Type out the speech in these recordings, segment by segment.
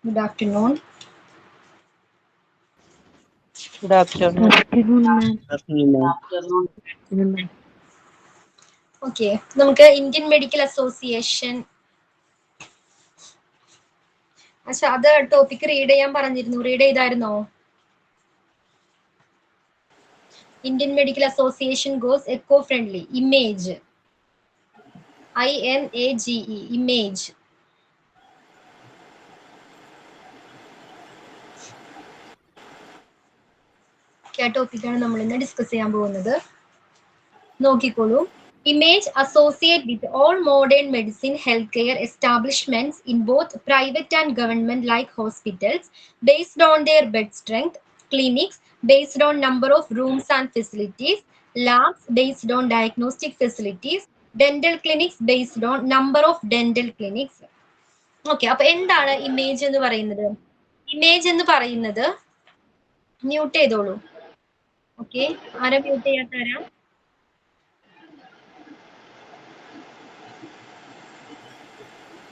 Good afternoon. Good afternoon. Okay, നമുക്ക് Indian medical association അത് topic read ചെയ്യാൻ പറഞ്ഞിരുന്നു. റീഡ് ചെയ്തായിരുന്നോ? Indian medical association goes eco friendly. Image, IMAGE, image. ആ ടോപ്പിക്കാണ് നമ്മൾ ഇന്ന് ഡിസ്കസ് ചെയ്യാൻ പോകുന്നത്. നോക്കിക്കോളൂ. Image associate with all modern medicine healthcare establishments in both private and government like hospitals based on their bed strength, clinics based on number of rooms and facilities, labs based on diagnostic facilities, dental clinics based on number of dental clinics. Okay, അപ്പോൾ എന്താണ് image എന്ന് പറയുന്നത്? Image എന്ന് പറയുന്നത് mute ചെയ്തോളൂ. Okay, ആരാ mute ചെയ്യാത്തരാ?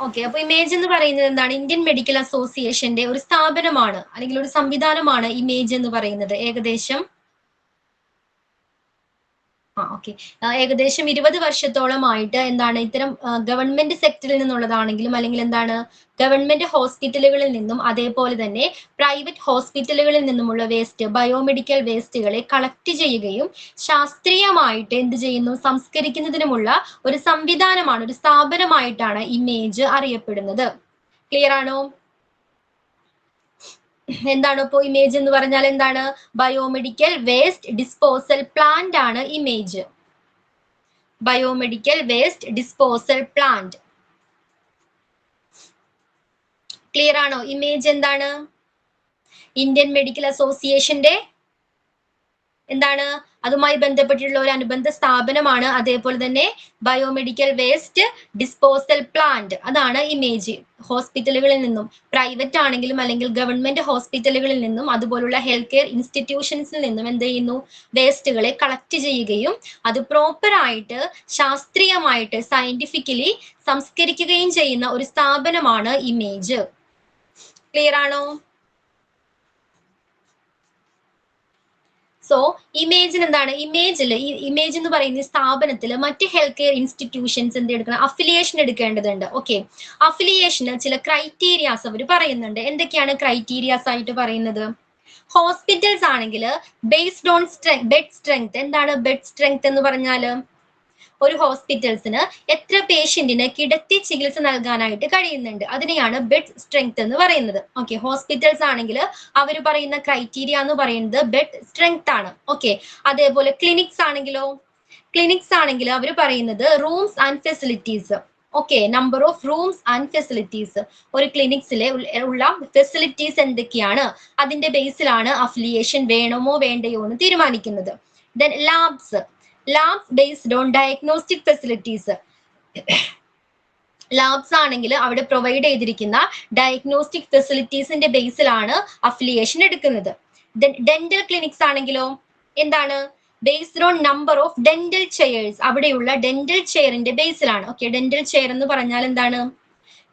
Okay, അപ്പൊ image എന്ന് പറയുന്നത് എന്താണ്? ഇന്ത്യൻ മെഡിക്കൽ അസോസിയേഷന്റെ ഒരു സ്ഥാപനമാണ് അല്ലെങ്കിൽ ഒരു സംവിധാനമാണ് ഇമേജ് എന്ന് പറയുന്നത്. ഏകദേശം 20 വർഷത്തോളമായിട്ട് എന്താണ് ഇത്തരം ഗവൺമെന്റ് സെക്ടറിൽ നിന്നുള്ളതാണെങ്കിലും അല്ലെങ്കിൽ എന്താണ് ഗവൺമെന്റ് ഹോസ്പിറ്റലുകളിൽ നിന്നും അതേപോലെ തന്നെ പ്രൈവറ്റ് ഹോസ്പിറ്റലുകളിൽ നിന്നുമുള്ള വേസ്റ്റ്, ബയോമെഡിക്കൽ വേസ്റ്റുകളെ കളക്ട് ചെയ്യുകയും ശാസ്ത്രീയമായിട്ട് എന്ത് ചെയ്യുന്നു, സംസ്കരിക്കുന്നതിനുമുള്ള ഒരു സംവിധാനമാണ്, ഒരു സ്ഥാപനമായിട്ടാണ് ഇമേജ് അറിയപ്പെടുന്നത്. ക്ലിയർ ആണോ? എന്താണ് ഇപ്പോൾ ഇമേജ് എന്ന് പറഞ്ഞാൽ എന്താണ്? ബയോമെഡിക്കൽ വേസ്റ്റ് ഡിസ്പോസൽ പ്ലാന്റ് ആണ് image. Biomedical waste disposal plant. Clear ആണോ? ഇമേജ് എന്താണ്? ഇന്ത്യൻ മെഡിക്കൽ അസോസിയേഷന്റെ എന്താണ് അതുമായി ബന്ധപ്പെട്ടിട്ടുള്ള ഒരു അനുബന്ധ സ്ഥാപനമാണ്. അതേപോലെ തന്നെ ബയോമെഡിക്കൽ വേസ്റ്റ് ഡിസ്പോസൽ പ്ലാന്റ്, അതാണ് ഇമേജ്. ഹോസ്പിറ്റലുകളിൽ നിന്നും, പ്രൈവറ്റ് ആണെങ്കിലും അല്ലെങ്കിൽ ഗവൺമെന്റ് ഹോസ്പിറ്റലുകളിൽ നിന്നും അതുപോലുള്ള ഹെൽത്ത് കെയർ ഇൻസ്റ്റിറ്റ്യൂഷൻസിൽ നിന്നും എന്ത് ചെയ്യുന്നു, വേസ്റ്റുകളെ കളക്ട് ചെയ്യുകയും അത് പ്രോപ്പറായിട്ട് ശാസ്ത്രീയമായിട്ട് സയന്റിഫിക്കലി സംസ്കരിക്കുകയും ചെയ്യുന്ന ഒരു സ്ഥാപനമാണ് ഇമേജ്. ക്ലിയർ ആണോ? സോ ഇമേജിന് എന്താണ്? ഇമേജ് എന്ന് പറയുന്ന സ്ഥാപനത്തിൽ മറ്റ് ഹെൽത്ത് കെയർ ഇൻസ്റ്റിറ്റ്യൂഷൻസ് എന്ത് എടുക്കണം? അഫിലിയേഷൻ എടുക്കേണ്ടതുണ്ട്. ഓക്കെ, അഫിലിയേഷന് ചില ക്രൈറ്റീരിയാസ് അവർ പറയുന്നുണ്ട്. എന്തൊക്കെയാണ് ക്രൈറ്റീരിയാസ് ആയിട്ട് പറയുന്നത്? ഹോസ്പിറ്റൽസ് ആണെങ്കിൽ ബേസ്ഡ് ഓൺ ബെഡ് സ്ട്രെങ്ത്. എന്താണ് ബെഡ് സ്ട്രെങ്ത് എന്ന് പറഞ്ഞാൽ? ഒരു ഹോസ്പിറ്റൽസിന് എത്ര പേഷ്യന്റിന് കിടത്തി ചികിത്സ നൽകാനായിട്ട് കഴിയുന്നുണ്ട്, അതിനെയാണ് ബെഡ് സ്ട്രെങ്ത് എന്ന് പറയുന്നത്. ഓക്കെ, ഹോസ്പിറ്റൽസ് ആണെങ്കിൽ അവർ പറയുന്ന ക്രൈറ്റീരിയ എന്ന് പറയുന്നത് ബെഡ് സ്ട്രെങ്ത് ആണ്. ഓക്കെ, അതേപോലെ ക്ലിനിക്സ് ആണെങ്കിലോ? ക്ലിനിക്സ് ആണെങ്കിൽ അവർ പറയുന്നത് rooms and facilities. Okay, number of rooms and facilities. ഒരു ക്ലിനിക്സിലെ ഉള്ള ഫെസിലിറ്റീസ് എന്തൊക്കെയാണ്, അതിന്റെ ബേസിലാണ് അഫിലിയേഷൻ വേണമോ വേണ്ടയോ എന്ന് തീരുമാനിക്കുന്നത്. Then labs based on diagnostic facilities. Labs ആണെങ്കിൽ അവിടെ പ്രൊവൈഡ് ചെയ്തിരിക്കുന്ന ഡയഗ്നോസ്റ്റിക് ഫെസിലിറ്റീസിന്റെ ബേസിലാണ് അഫിലിയേഷൻ എടുക്കുന്നത്. ഡെന്റൽ ക്ലിനിക്സ് ആണെങ്കിലോ എന്താണ്? Based on number of dental chairs. അവിടെയുള്ള ഡെന്റൽ ചെയറിന്റെ ബേസിലാണ്. ഓക്കെ, ഡെന്റൽ ചെയർ എന്ന് പറഞ്ഞാൽ എന്താണ്?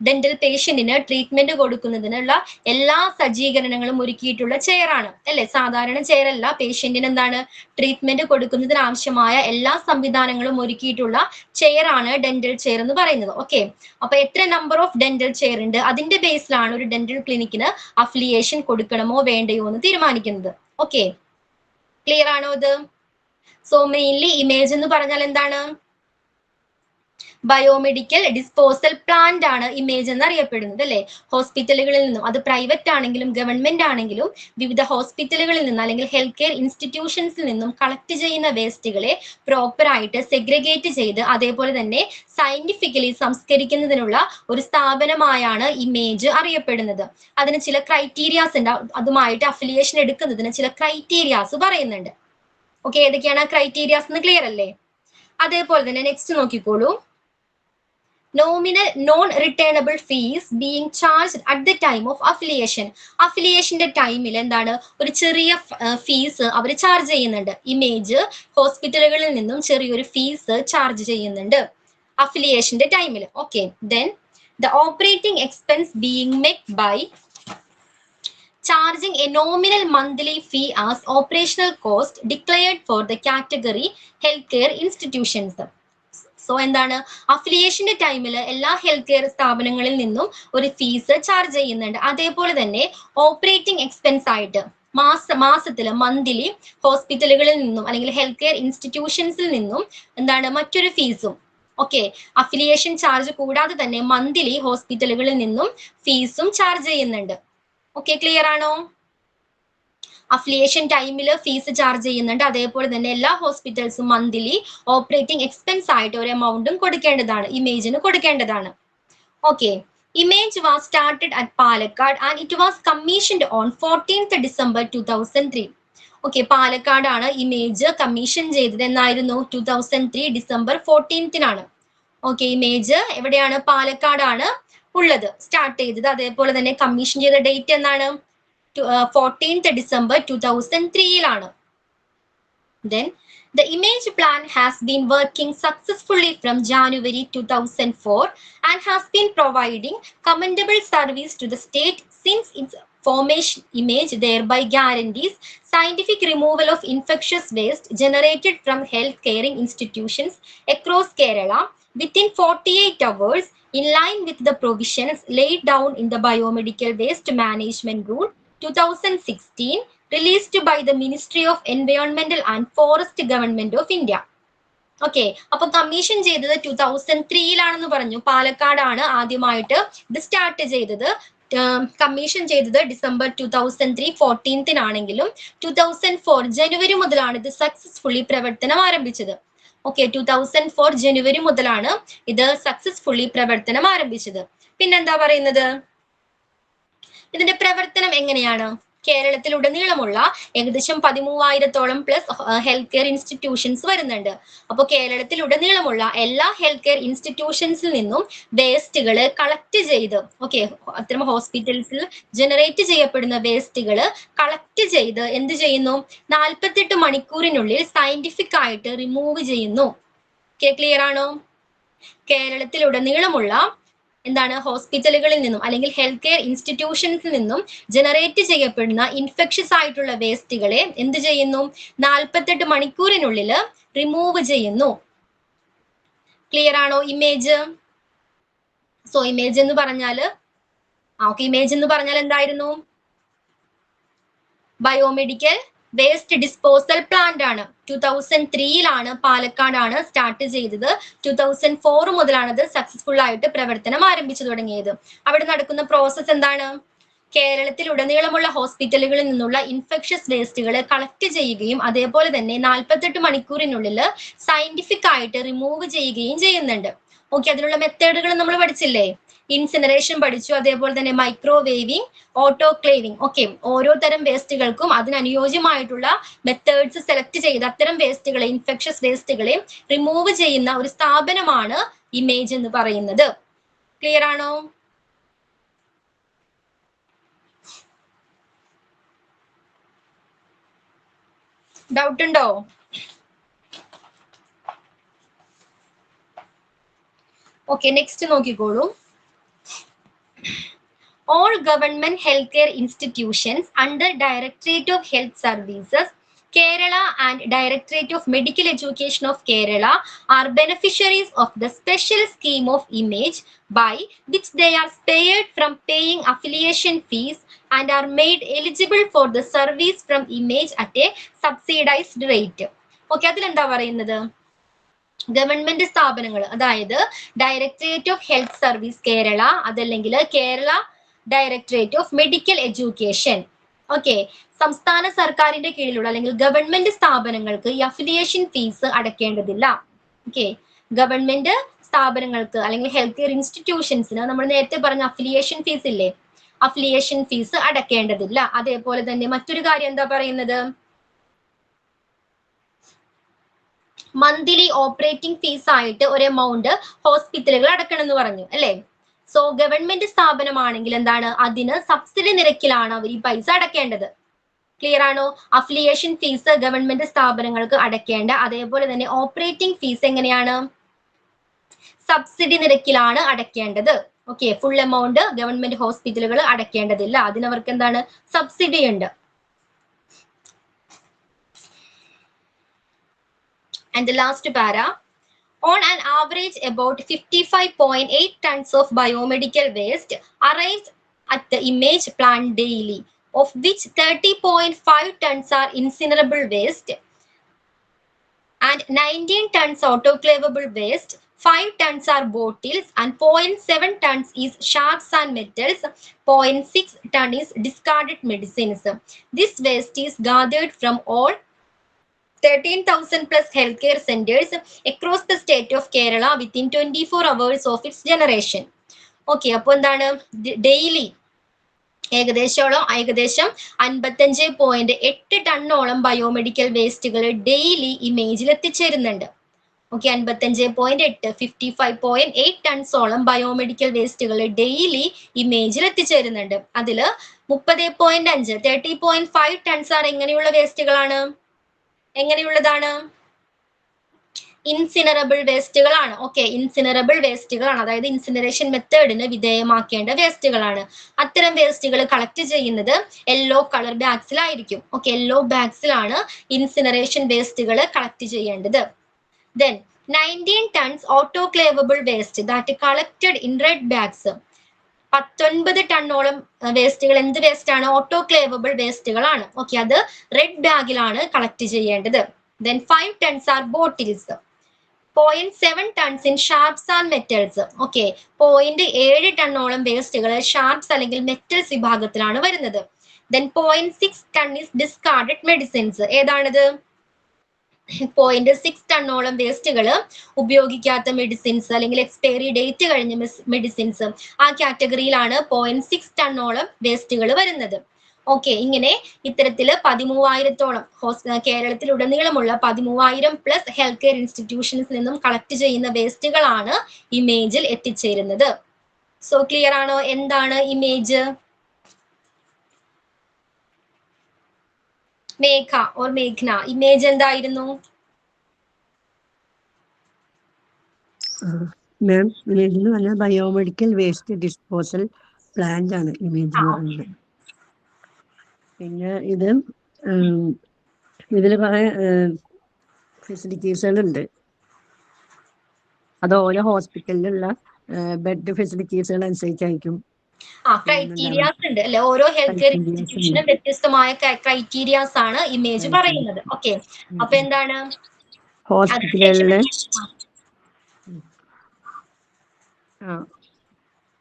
ഡെന്റൽ പേഷ്യന്റിന് ട്രീറ്റ്മെന്റ് കൊടുക്കുന്നതിനുള്ള എല്ലാ സജ്ജീകരണങ്ങളും ഒരുക്കിയിട്ടുള്ള ചെയർ ആണ് അല്ലെ? സാധാരണ ചെയർ അല്ല, പേഷ്യന്റിന് എന്താണ് ട്രീറ്റ്മെന്റ് കൊടുക്കുന്നതിന് ആവശ്യമായ എല്ലാ സംവിധാനങ്ങളും ഒരുക്കിയിട്ടുള്ള ചെയർ ആണ് ഡെന്റൽ ചെയർ എന്ന് പറയുന്നത്. ഓക്കെ, അപ്പൊ എത്ര നമ്പർ ഓഫ് ഡെന്റൽ ചെയർ ഉണ്ട്, അതിന്റെ ബേസിലാണ് ഒരു ഡെന്റൽ ക്ലിനിക്കിന് അഫിലിയേഷൻ കൊടുക്കണമോ വേണ്ടയോ എന്ന് തീരുമാനിക്കുന്നത്. ഓക്കെ, ക്ലിയർ ആണോ ഇത്? സോ മെയിൻലി ഇമേജ് എന്ന് പറഞ്ഞാൽ എന്താണ്? ബയോമെഡിക്കൽ ഡിസ്പോസൽ പ്ലാന്റ് ആണ് ഇമേജ് എന്ന് അറിയപ്പെടുന്നത് അല്ലെ? ഹോസ്പിറ്റലുകളിൽ നിന്നും, അത് പ്രൈവറ്റ് ആണെങ്കിലും ഗവൺമെന്റ് ആണെങ്കിലും വിവിധ ഹോസ്പിറ്റലുകളിൽ നിന്ന് അല്ലെങ്കിൽ ഹെൽത്ത് കെയർ ഇൻസ്റ്റിറ്റ്യൂഷൻസിൽ നിന്നും കളക്ട് ചെയ്യുന്ന വേസ്റ്റുകളെ പ്രോപ്പറായിട്ട് സെഗ്രിഗേറ്റ് ചെയ്ത് അതേപോലെ തന്നെ സയന്റിഫിക്കലി സംസ്കരിക്കുന്നതിനുള്ള ഒരു സ്ഥാപനമായാണ് ഇമേജ് അറിയപ്പെടുന്നത്. അതിന് ചില ക്രൈറ്റീരിയാസ് ഉണ്ട്. അതുമായിട്ട് അഫിലിയേഷൻ എടുക്കുന്നതിന് ചില ക്രൈറ്റീരിയാസ് പറയുന്നുണ്ട്. ഓക്കെ, ഏതൊക്കെയാണ് ക്രൈറ്റീരിയാസ് എന്ന് ക്ലിയർ അല്ലേ? അതേപോലെ തന്നെ നെക്സ്റ്റ് നോക്കിക്കോളൂ. Nominal non returnable fees being charged at the time of affiliation. അഫിലിയേഷന്റെ ടൈമിൽ എന്താണ് ഒരു ചെറിയ ഫീസ് അവർ ചാർജ് ചെയ്യുന്നുണ്ട്. ഇമേജ് ഹോസ്പിറ്റലുകളിൽ നിന്നും ചെറിയൊരു ഫീസ് ചാർജ് ചെയ്യുന്നുണ്ട് അഫിലിയേഷന്റെ ടൈമിൽ. Okay, then the operating expense being met by charging a nominal monthly fee as operational cost declared for the category healthcare institutions. So എന്താണ്, അഫിലിയേഷന്റെ ടൈമിൽ എല്ലാ ഹെൽത്ത് കെയർ സ്ഥാപനങ്ങളിൽ നിന്നും ഒരു ഫീസ് ചാർജ് ചെയ്യുന്നുണ്ട്. അതേപോലെ തന്നെ ഓപ്പറേറ്റിംഗ് എക്സ്പെൻസ് ആയിട്ട് മാസത്തില് മന്ത്ലി ഹോസ്പിറ്റലുകളിൽ നിന്നും അല്ലെങ്കിൽ ഹെൽത്ത് കെയർ ഇൻസ്റ്റിറ്റ്യൂഷൻസിൽ നിന്നും എന്താണ് മറ്റൊരു ഫീസും, ഓക്കെ, അഫിലിയേഷൻ ചാർജ് കൂടാതെ തന്നെ മന്ത്ലി ഹോസ്പിറ്റലുകളിൽ നിന്നും ഫീസും ചാർജ് ചെയ്യുന്നുണ്ട്. ഓക്കെ, ക്ലിയർ ആണോ? അഫിലിയേഷൻ ടൈമിൽ ഫീസ് ചാർജ് ചെയ്യുന്നുണ്ട്. അതേപോലെ തന്നെ എല്ലാ ഹോസ്പിറ്റൽസും മന്ത്ലി ഓപ്പറേറ്റിംഗ് എക്സ്പെൻസ് ആയിട്ട് ഒരു എമൗണ്ടും കൊടുക്കേണ്ടതാണ്, ഇമേജിന് കൊടുക്കേണ്ടതാണ്. Okay, image was started at Palakkad and it was commissioned on 14th December 2003. Okay, പാലക്കാടാണ് ഇമേജ് കമ്മീഷൻ ചെയ്തത്. എന്നായിരുന്നു? 2003 December 14th. ഓക്കെ, ഇമേജ് എവിടെയാണ്? പാലക്കാടാണ് ഉള്ളത്, സ്റ്റാർട്ട് ചെയ്തത്. അതേപോലെ തന്നെ കമ്മീഷൻ ചെയ്ത ഡേറ്റ് എന്നാണ്? 14th December 2003. Then the image plan has been working successfully from January 2004 and has been providing commendable service to the state since its formation. Image thereby guarantees scientific removal of infectious waste generated from health caring institutions across Kerala within 48 hours, in line with the provisions laid down in the Biomedical Waste Management Rule 2016 released by the Ministry of Environmental and Forest Government of India. Okay, അപ്പൊ commission ചെയ്തത് 2003 പറഞ്ഞു. പാലക്കാടാണ് ആദ്യമായിട്ട് ഇത് start ചെയ്തത്. Commission ചെയ്തത് December 2003 14th 2004 ജനുവരി മുതലാണ് ഇത് സക്സസ്ഫുള്ളി പ്രവർത്തനം ആരംഭിച്ചത്. ഓക്കെ, 2004 ജനുവരി മുതലാണ് ഇത് സക്സസ്ഫുള്ളി പ്രവർത്തനം ആരംഭിച്ചത്. പിന്നെന്താ പറയുന്നത്? ഇതിന്റെ പ്രവർത്തനം എങ്ങനെയാണ്? കേരളത്തിലുടനീളമുള്ള ഏകദേശം 13,000-ഓളം പ്ലസ് ഹെൽത്ത് കെയർ ഇൻസ്റ്റിറ്റ്യൂഷൻസ് വരുന്നുണ്ട്. അപ്പോൾ കേരളത്തിലുടനീളമുള്ള എല്ലാ ഹെൽത്ത് കെയർ ഇൻസ്റ്റിറ്റ്യൂഷൻസിൽ നിന്നും വേസ്റ്റുകൾ കളക്ട് ചെയ്ത്, ഓക്കെ, അത്തരം ഹോസ്പിറ്റൽസിൽ ജനറേറ്റ് ചെയ്യപ്പെടുന്ന വേസ്റ്റുകൾ കളക്ട് ചെയ്ത് എന്ത് ചെയ്യുന്നു? 48 മണിക്കൂറിനുള്ളിൽ സയന്റിഫിക് ആയിട്ട് റിമൂവ് ചെയ്യുന്നു. ക്ലിയർ ആണോ? കേരളത്തിലുടനീളമുള്ള എന്താണ് ഹോസ്പിറ്റലുകളിൽ നിന്നും അല്ലെങ്കിൽ ഹെൽത്ത് കെയർ ഇൻസ്റ്റിറ്റ്യൂഷൻസിൽ നിന്നും ജനറേറ്റ് ചെയ്യപ്പെടുന്ന ഇൻഫെക്ഷസ് ആയിട്ടുള്ള വേസ്റ്റുകളെ എന്ത് ചെയ്യുന്നു? 48 മണിക്കൂറിനുള്ളിൽ റിമൂവ് ചെയ്യുന്നു. ക്ലിയർ ആണോ? ഇമേജ്, സോ ഇമേജ് എന്ന് പറഞ്ഞാൽ ഇമേജ് എന്ന് പറഞ്ഞാൽ എന്തായിരുന്നു? ബയോമെഡിക്കൽ വേസ്റ്റ് ഡിസ്പോസൽ പ്ലാന്റ് ആണ്. 2003 പാലക്കാടാണ് സ്റ്റാർട്ട് ചെയ്തത്. 2004 മുതലാണ് ഇത് സക്സസ്ഫുൾ ആയിട്ട് പ്രവർത്തനം ആരംഭിച്ചു തുടങ്ങിയത്. അവിടെ നടക്കുന്ന പ്രോസസ് എന്താണ്? കേരളത്തിലുടനീളമുള്ള ഹോസ്പിറ്റലുകളിൽ നിന്നുള്ള ഇൻഫെക്ഷസ് വേസ്റ്റുകൾ കളക്ട് ചെയ്യുകയും അതേപോലെ തന്നെ 48 മണിക്കൂറിനുള്ളിൽ സയന്റിഫിക് ആയിട്ട് റിമൂവ് ചെയ്യുകയും ചെയ്യുന്നുണ്ട്. ഓക്കെ, അതിനുള്ള മെത്തേഡുകൾ നമ്മൾ പഠിച്ചില്ലേ? ഇൻസിനറേഷൻ പഠിച്ചു, അതേപോലെ തന്നെ മൈക്രോവേവിംഗ്, ഓട്ടോക്ലേവിംഗ്. ഓക്കെ, ഓരോ തരം വേസ്റ്റുകൾക്കും അതിനനുയോജ്യമായിട്ടുള്ള മെത്തേഡ്സ് സെലക്ട് ചെയ്ത് അത്തരം വേസ്റ്റുകളെ, ഇൻഫെക്ഷസ് വേസ്റ്റുകളെ റിമൂവ് ചെയ്യുന്ന ഒരു സ്ഥാപനമാണ് ഇമേജ് എന്ന് പറയുന്നത്. ക്ലിയർ ആണോ? ഡൗട്ട് ഉണ്ടോ? ഓക്കെ, നെക്സ്റ്റ് നോക്കിക്കോളൂ. All government healthcare institutions under Directorate of Health Services, Kerala and Directorate of Medical Education of Kerala are beneficiaries of the special scheme of Image, by which they are spared from paying affiliation fees and are made eligible for the service from Image at a subsidized rate. Okay, അതിലെന്താ പറയുന്നത്? Government സ്ഥാപനങ്ങൾ, അതായത് directorate of health service Kerala, അതല്ലെങ്കിൽ Kerala directorate of medical education, okay, സംസ്ഥാന സർക്കാരിന്റെ കീഴിലുള്ള അല്ലെങ്കിൽ government സ്ഥാപനങ്ങൾക്ക് ഈ അഫിലിയേഷൻ ഫീസ് അടയ്ക്കേണ്ടതില്ല. ഓക്കെ, ഗവൺമെന്റ് സ്ഥാപനങ്ങൾക്ക് അല്ലെങ്കിൽ ഹെൽത്ത് കെയർ ഇൻസ്റ്റിറ്റ്യൂഷൻസിന് നമ്മൾ നേരത്തെ പറഞ്ഞ അഫിലിയേഷൻ ഫീസ് ഇല്ലേ, അഫിലിയേഷൻ ഫീസ് അടയ്ക്കേണ്ടതില്ല. അതേപോലെ തന്നെ മറ്റൊരു കാര്യം എന്താ പറയുന്നത്? മന്ത്ലി ഓപ്പറേറ്റിംഗ് ഫീസ് ആയിട്ട് ഒരു എമൗണ്ട് ഹോസ്പിറ്റലുകൾ അടക്കണം എന്ന് പറഞ്ഞു അല്ലേ? സോ ഗവൺമെന്റ് സ്ഥാപനമാണെങ്കിൽ എന്താണ്? അതിന് സബ്സിഡി നിരക്കിലാണ് അവർ ഈ പൈസ അടക്കേണ്ടത്. ക്ലിയർ ആണോ? അഫിലിയേഷൻ ഫീസ് ഗവൺമെന്റ് സ്ഥാപനങ്ങൾക്ക് അടക്കേണ്ട, അതേപോലെ തന്നെ ഓപ്പറേറ്റിംഗ് ഫീസ് എങ്ങനെയാണ്? സബ്സിഡി നിരക്കിലാണ് അടക്കേണ്ടത്. ഓക്കെ, ഫുൾ എമൗണ്ട് ഗവൺമെന്റ് ഹോസ്പിറ്റലുകൾ അടയ്ക്കേണ്ടതില്ല, അതിനവർക്ക് എന്താണ് സബ്സിഡി ഉണ്ട്. And the last para, on an average about 55.8 tons of biomedical waste arrives at the image plant daily, of which 30.5 tons are incinerable waste and 19 tons autoclavable waste, 5 tons are bottles, and 0.7 tons is sharps and metals, 0.6 ton is discarded medicines. This waste is gathered from all 13,000 plus healthcare centers across the state of Kerala within 24 hours of its generation. Okay, അപ്പൊ എന്താണ് daily ഏകദേശം 55.8 ടണ്ണോളം biomedical വേസ്റ്റുകൾ daily ഇമേജിൽ എത്തിച്ചേരുന്നുണ്ട്. Okay, 55.8 55.8 ടൺസോളം biomedical വേസ്റ്റുകൾ daily ഇമേജിൽ എത്തിച്ചേരുന്നുണ്ട്. അതില് 30.5 30.5 tons ആണ് എങ്ങനെയുള്ള വേസ്റ്റുകളാണ്, എങ്ങനെയുള്ളതാണ്, ഇൻസിനറബിൾ വേസ്റ്റുകളാണ്. Okay, ഇൻസിനറബിൾ വേസ്റ്റുകളാണ്, അതായത് incineration മെത്തേഡിന് വിധേയമാക്കേണ്ട വേസ്റ്റുകളാണ്. അത്തരം വേസ്റ്റുകൾ കളക്ട് ചെയ്യുന്നത് യെല്ലോ കളർ ബാഗ്സിലായിരിക്കും. ഓക്കെ, യെല്ലോ ബാഗ്സിലാണ് ഇൻസിനറേഷൻ വേസ്റ്റുകൾ കളക്ട് ചെയ്യേണ്ടത്. Then 19 tons autoclavable waste that collected in red bags. 19 ടണ്ണോളം വേസ്റ്റുകൾ എന്ത് വേസ്റ്റ് ആണ്, ഓട്ടോക്ലേവബിൾ വേസ്റ്റുകളാണ്. ഓക്കെ, അത് റെഡ് ബാഗിലാണ് കളക്ട് ചെയ്യേണ്ടത്. Then 5 tons are bottles, 0.7 tons in sharps and metals. Okay, 0.7 ടണ്ണോളം വേസ്റ്റുകൾ ഷാർപ്സ് അല്ലെങ്കിൽ മെറ്റൽസ് വിഭാഗത്തിലാണ് വരുന്നത്. Then 0.6 ton is discarded medicines. ഏതാണിത്, 0.6 ടണ്ണോളം വേസ്റ്റുകൾ ഉപയോഗിക്കാത്ത മെഡിസിൻസ് അല്ലെങ്കിൽ എക്സ്പയറി ഡേറ്റ് കഴിഞ്ഞ മെഡിസിൻസ്, ആ കാറ്റഗറിയിലാണ് 0.6 ടണ്ണോളം വേസ്റ്റുകൾ വരുന്നത്. ഓക്കെ, ഇങ്ങനെ ഇത്തരത്തില് 13,000-ഓളം കേരളത്തിലുടനീളമുള്ള 13,000 പ്ലസ് ഹെൽത്ത് കെയർ ഇൻസ്റ്റിറ്റ്യൂഷൻസിൽ നിന്നും കളക്ട് ചെയ്യുന്ന വേസ്റ്റുകളാണ് ഇമേജിൽ എത്തിച്ചേരുന്നത്. സോ ക്ലിയർ ആണോ, എന്താണ് ഇമേജ്? മേഘ ഓർ മേഘ്ന, ഇമേജ് എന്തായിരുന്നു? മാം, ഇമേജ് എന്ന് പറഞ്ഞാൽ ബയോമെഡിക്കൽ വേസ്റ്റ് ഡിസ്പോസൽ പ്ലാന്റ് ആണ് ഇമേജ് എന്ന് പറയുന്നത്. പിന്നെ ഇതിൽ കുറെ ഫെസിലിറ്റീസുകളുണ്ട്. അത് ഓരോ ഹോസ്പിറ്റലിലുള്ള ബെഡ് ഫെസിലിറ്റീസുകൾ അനുസരിച്ചായിരിക്കും. ക്രൈറ്റീരിയാസ് ഉണ്ട് അല്ലെ, ഓരോ ഹെൽത്ത് കെയർ ഇൻസ്റ്റിറ്റ്യൂഷനും വ്യത്യസ്തമായ ക്രൈറ്റീരിയാസ് ആണ് ഇമേജ് പറയുന്നത്. ഓക്കെ, അപ്പൊ എന്താണ്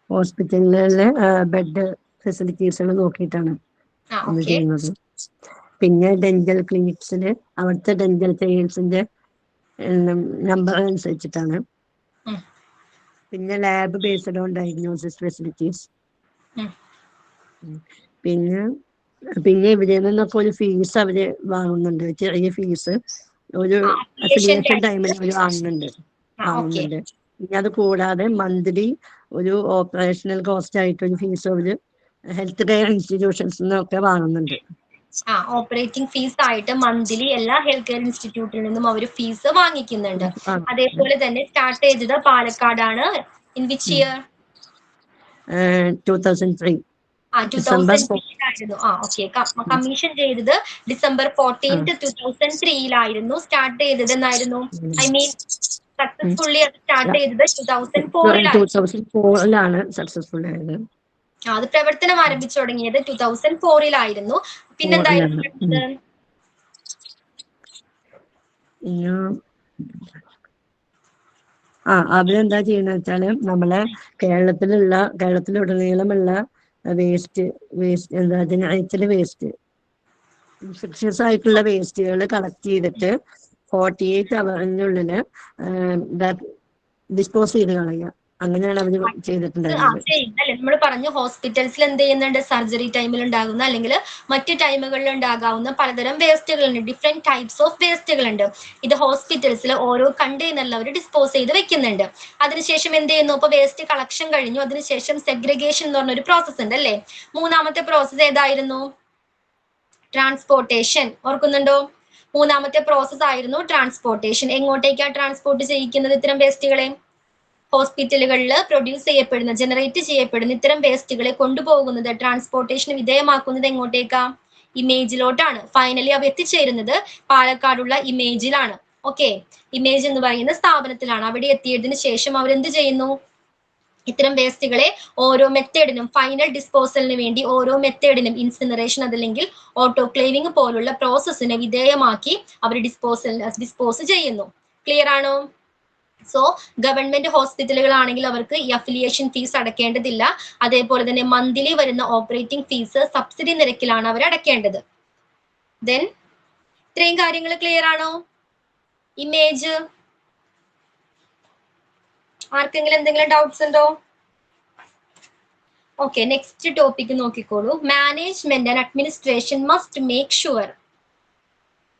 ഹോസ്പിറ്റലിലെ ബെഡ് ഫെസിലിറ്റീസുകൾ നോക്കിയിട്ടാണ് ചെയ്യുന്നത്. പിന്നെ ഡെന്റൽ ക്ലിനിക്സില് അവിടുത്തെ ഡെന്റൽ ചെയേഴ്സിന്റെ നമ്പർ അനുസരിച്ചിട്ടാണ്. പിന്നെ lab based on diagnosis facilities. പിന്നെ ഇവിടെ നിന്നൊക്കെ ഒരു ഫീസ് അവര് വാങ്ങുന്നുണ്ട്, ചെറിയ ഫീസ് ഒരു അഫിലിയേഷൻ ടൈമിൽ അവർ വാങ്ങുന്നുണ്ട്. പിന്നെ അത് കൂടാതെ മന്ത്ലി ഒരു ഓപ്പറേഷണൽ കോസ്റ്റ് ആയിട്ട് ഒരു ഫീസ് അവര് ഹെൽത്ത് കെയർ ഇൻസ്റ്റിറ്റ്യൂഷൻസ് നിന്നൊക്കെ വാങ്ങുന്നുണ്ട്. ഓപ്പറേറ്റിംഗ് ഫീസ് ആയിട്ട് മന്ത്ലി എല്ലാ ഹെൽത്ത് കെയർ ഇൻസ്റ്റിറ്റ്യൂട്ടിൽ നിന്നും അവർ ഫീസ് വാങ്ങിക്കുന്നുണ്ട്. അതേപോലെ തന്നെ സ്റ്റാർട്ട് ചെയ്തത് പാലക്കാടാണ്. In which year? 2003. 2003 okay, commission ചെയ്തത് December 14th 2003 സ്റ്റാർട്ട് ചെയ്തത്. എന്നായിരുന്നു, ഐ മീൻ സക്സസ്ഫുള്ളി അത് സ്റ്റാർട്ട് ചെയ്തത് 2004 സക്സസ്ഫുൾ ആയത്. അത് പ്രവർത്തനം ആരംഭിച്ചു തുടങ്ങിയത് 2004 പിന്നെന്തായിരുന്നു? അവരെന്താ ചെയ്യുന്ന വെച്ചാല് നമ്മളെ കേരളത്തിലുടനീളമുള്ള വേസ്റ്റ് ജനറേറ്റഡ് വേസ്റ്റ് ഇൻഫെക്ഷ്യസ് ആയിട്ടുള്ള വേസ്റ്റുകൾ കളക്ട് ചെയ്തിട്ട് 48 ഹവറിനുള്ളിൽ ഡിസ്പോസ് ചെയ്ത് കളയുക. അങ്ങനെയാണ് അവർ ചെയ്തിട്ടുണ്ടായിരുന്നത്. നമ്മൾ പറഞ്ഞു ഹോസ്പിറ്റൽസിൽ എന്ത് ചെയ്യുന്നുണ്ട്, സർജറി ടൈമിൽ ഉണ്ടാകുന്ന അല്ലെങ്കിൽ മറ്റു ടൈമുകളിൽ ഉണ്ടാകാവുന്ന പലതരം വേസ്റ്റുകളുണ്ട്, ഡിഫറെന്റ് ടൈപ്സ് ഓഫ് വേസ്റ്റുകളുണ്ട്. ഇത് ഹോസ്പിറ്റൽസിൽ ഓരോ കണ്ടെയ്നറിൽ അവർ ഡിസ്പോസ് ചെയ്ത് വെക്കുന്നുണ്ട്. അതിനുശേഷം എന്ത് ചെയ്യുന്നു, ഇപ്പൊ വേസ്റ്റ് കളക്ഷൻ കഴിഞ്ഞു, അതിനുശേഷം സെഗ്രിഗേഷൻ എന്ന് പറഞ്ഞൊരു പ്രോസസ് ഉണ്ട് അല്ലേ. മൂന്നാമത്തെ പ്രോസസ് ഏതായിരുന്നു? ട്രാൻസ്പോർട്ടേഷൻ. ഓർക്കുന്നുണ്ടോ? മൂന്നാമത്തെ പ്രോസസ് ആയിരുന്നു ട്രാൻസ്പോർട്ടേഷൻ. എങ്ങോട്ടേക്കാണ് ട്രാൻസ്പോർട്ട് ചെയ്യിക്കുന്നത് ഇത്തരം വേസ്റ്റുകളെ? ഹോസ്പിറ്റലുകളിൽ പ്രൊഡ്യൂസ് ചെയ്യപ്പെടുന്ന ജനറേറ്റ് ചെയ്യപ്പെടുന്ന ഇത്തരം വേസ്റ്റുകളെ കൊണ്ടുപോകുന്നത് ട്രാൻസ്പോർട്ടേഷന് വിധേയമാക്കുന്നത് എങ്ങോട്ടേക്കാ? ഇമേജിലോട്ടാണ്. ഫൈനലി അവ എത്തിച്ചേരുന്നത് പാലക്കാടുള്ള ഇമേജിലാണ്. ഓക്കെ, ഇമേജ് എന്ന് പറയുന്ന സ്ഥാപനത്തിലാണ്. അവിടെ എത്തിയതിനു ശേഷം അവരെന്ത് ചെയ്യുന്നു? ഇത്തരം വേസ്റ്റുകളെ ഓരോ മെത്തേഡിനും ഫൈനൽ ഡിസ്പോസലിന് വേണ്ടി ഓരോ മെത്തേഡിനും ഇൻസിനറേഷൻ അതല്ലെങ്കിൽ ഓട്ടോക്ലേവിംഗ് പോലുള്ള പ്രോസസ്സിന് വിധേയമാക്കി അവർ ഡിസ്പോസ് ചെയ്യുന്നു. ക്ലിയർ ആണോ? സോ ഗവൺമെന്റ് ഹോസ്പിറ്റലുകളാണെങ്കിൽ അവർക്ക് ഈ അഫിലിയേഷൻ ഫീസ് അടയ്ക്കേണ്ടതില്ല. അതേപോലെ തന്നെ മന്ത്ലി വരുന്ന ഓപ്പറേറ്റിംഗ് ഫീസ് സബ്സിഡി നിരക്കിലാണ് അവർ അടയ്ക്കേണ്ടത്. ദെൻ ഇത്രയും കാര്യങ്ങൾ ക്ലിയർ ആണോ? ഇമേജ് ആർക്കെങ്കിലും എന്തെങ്കിലും ഡൗട്ട്സ് ഉണ്ടോ? ഓക്കെ, നെക്സ്റ്റ് ടോപ്പിക് നോക്കിക്കോളൂ. Management and administration must make sure.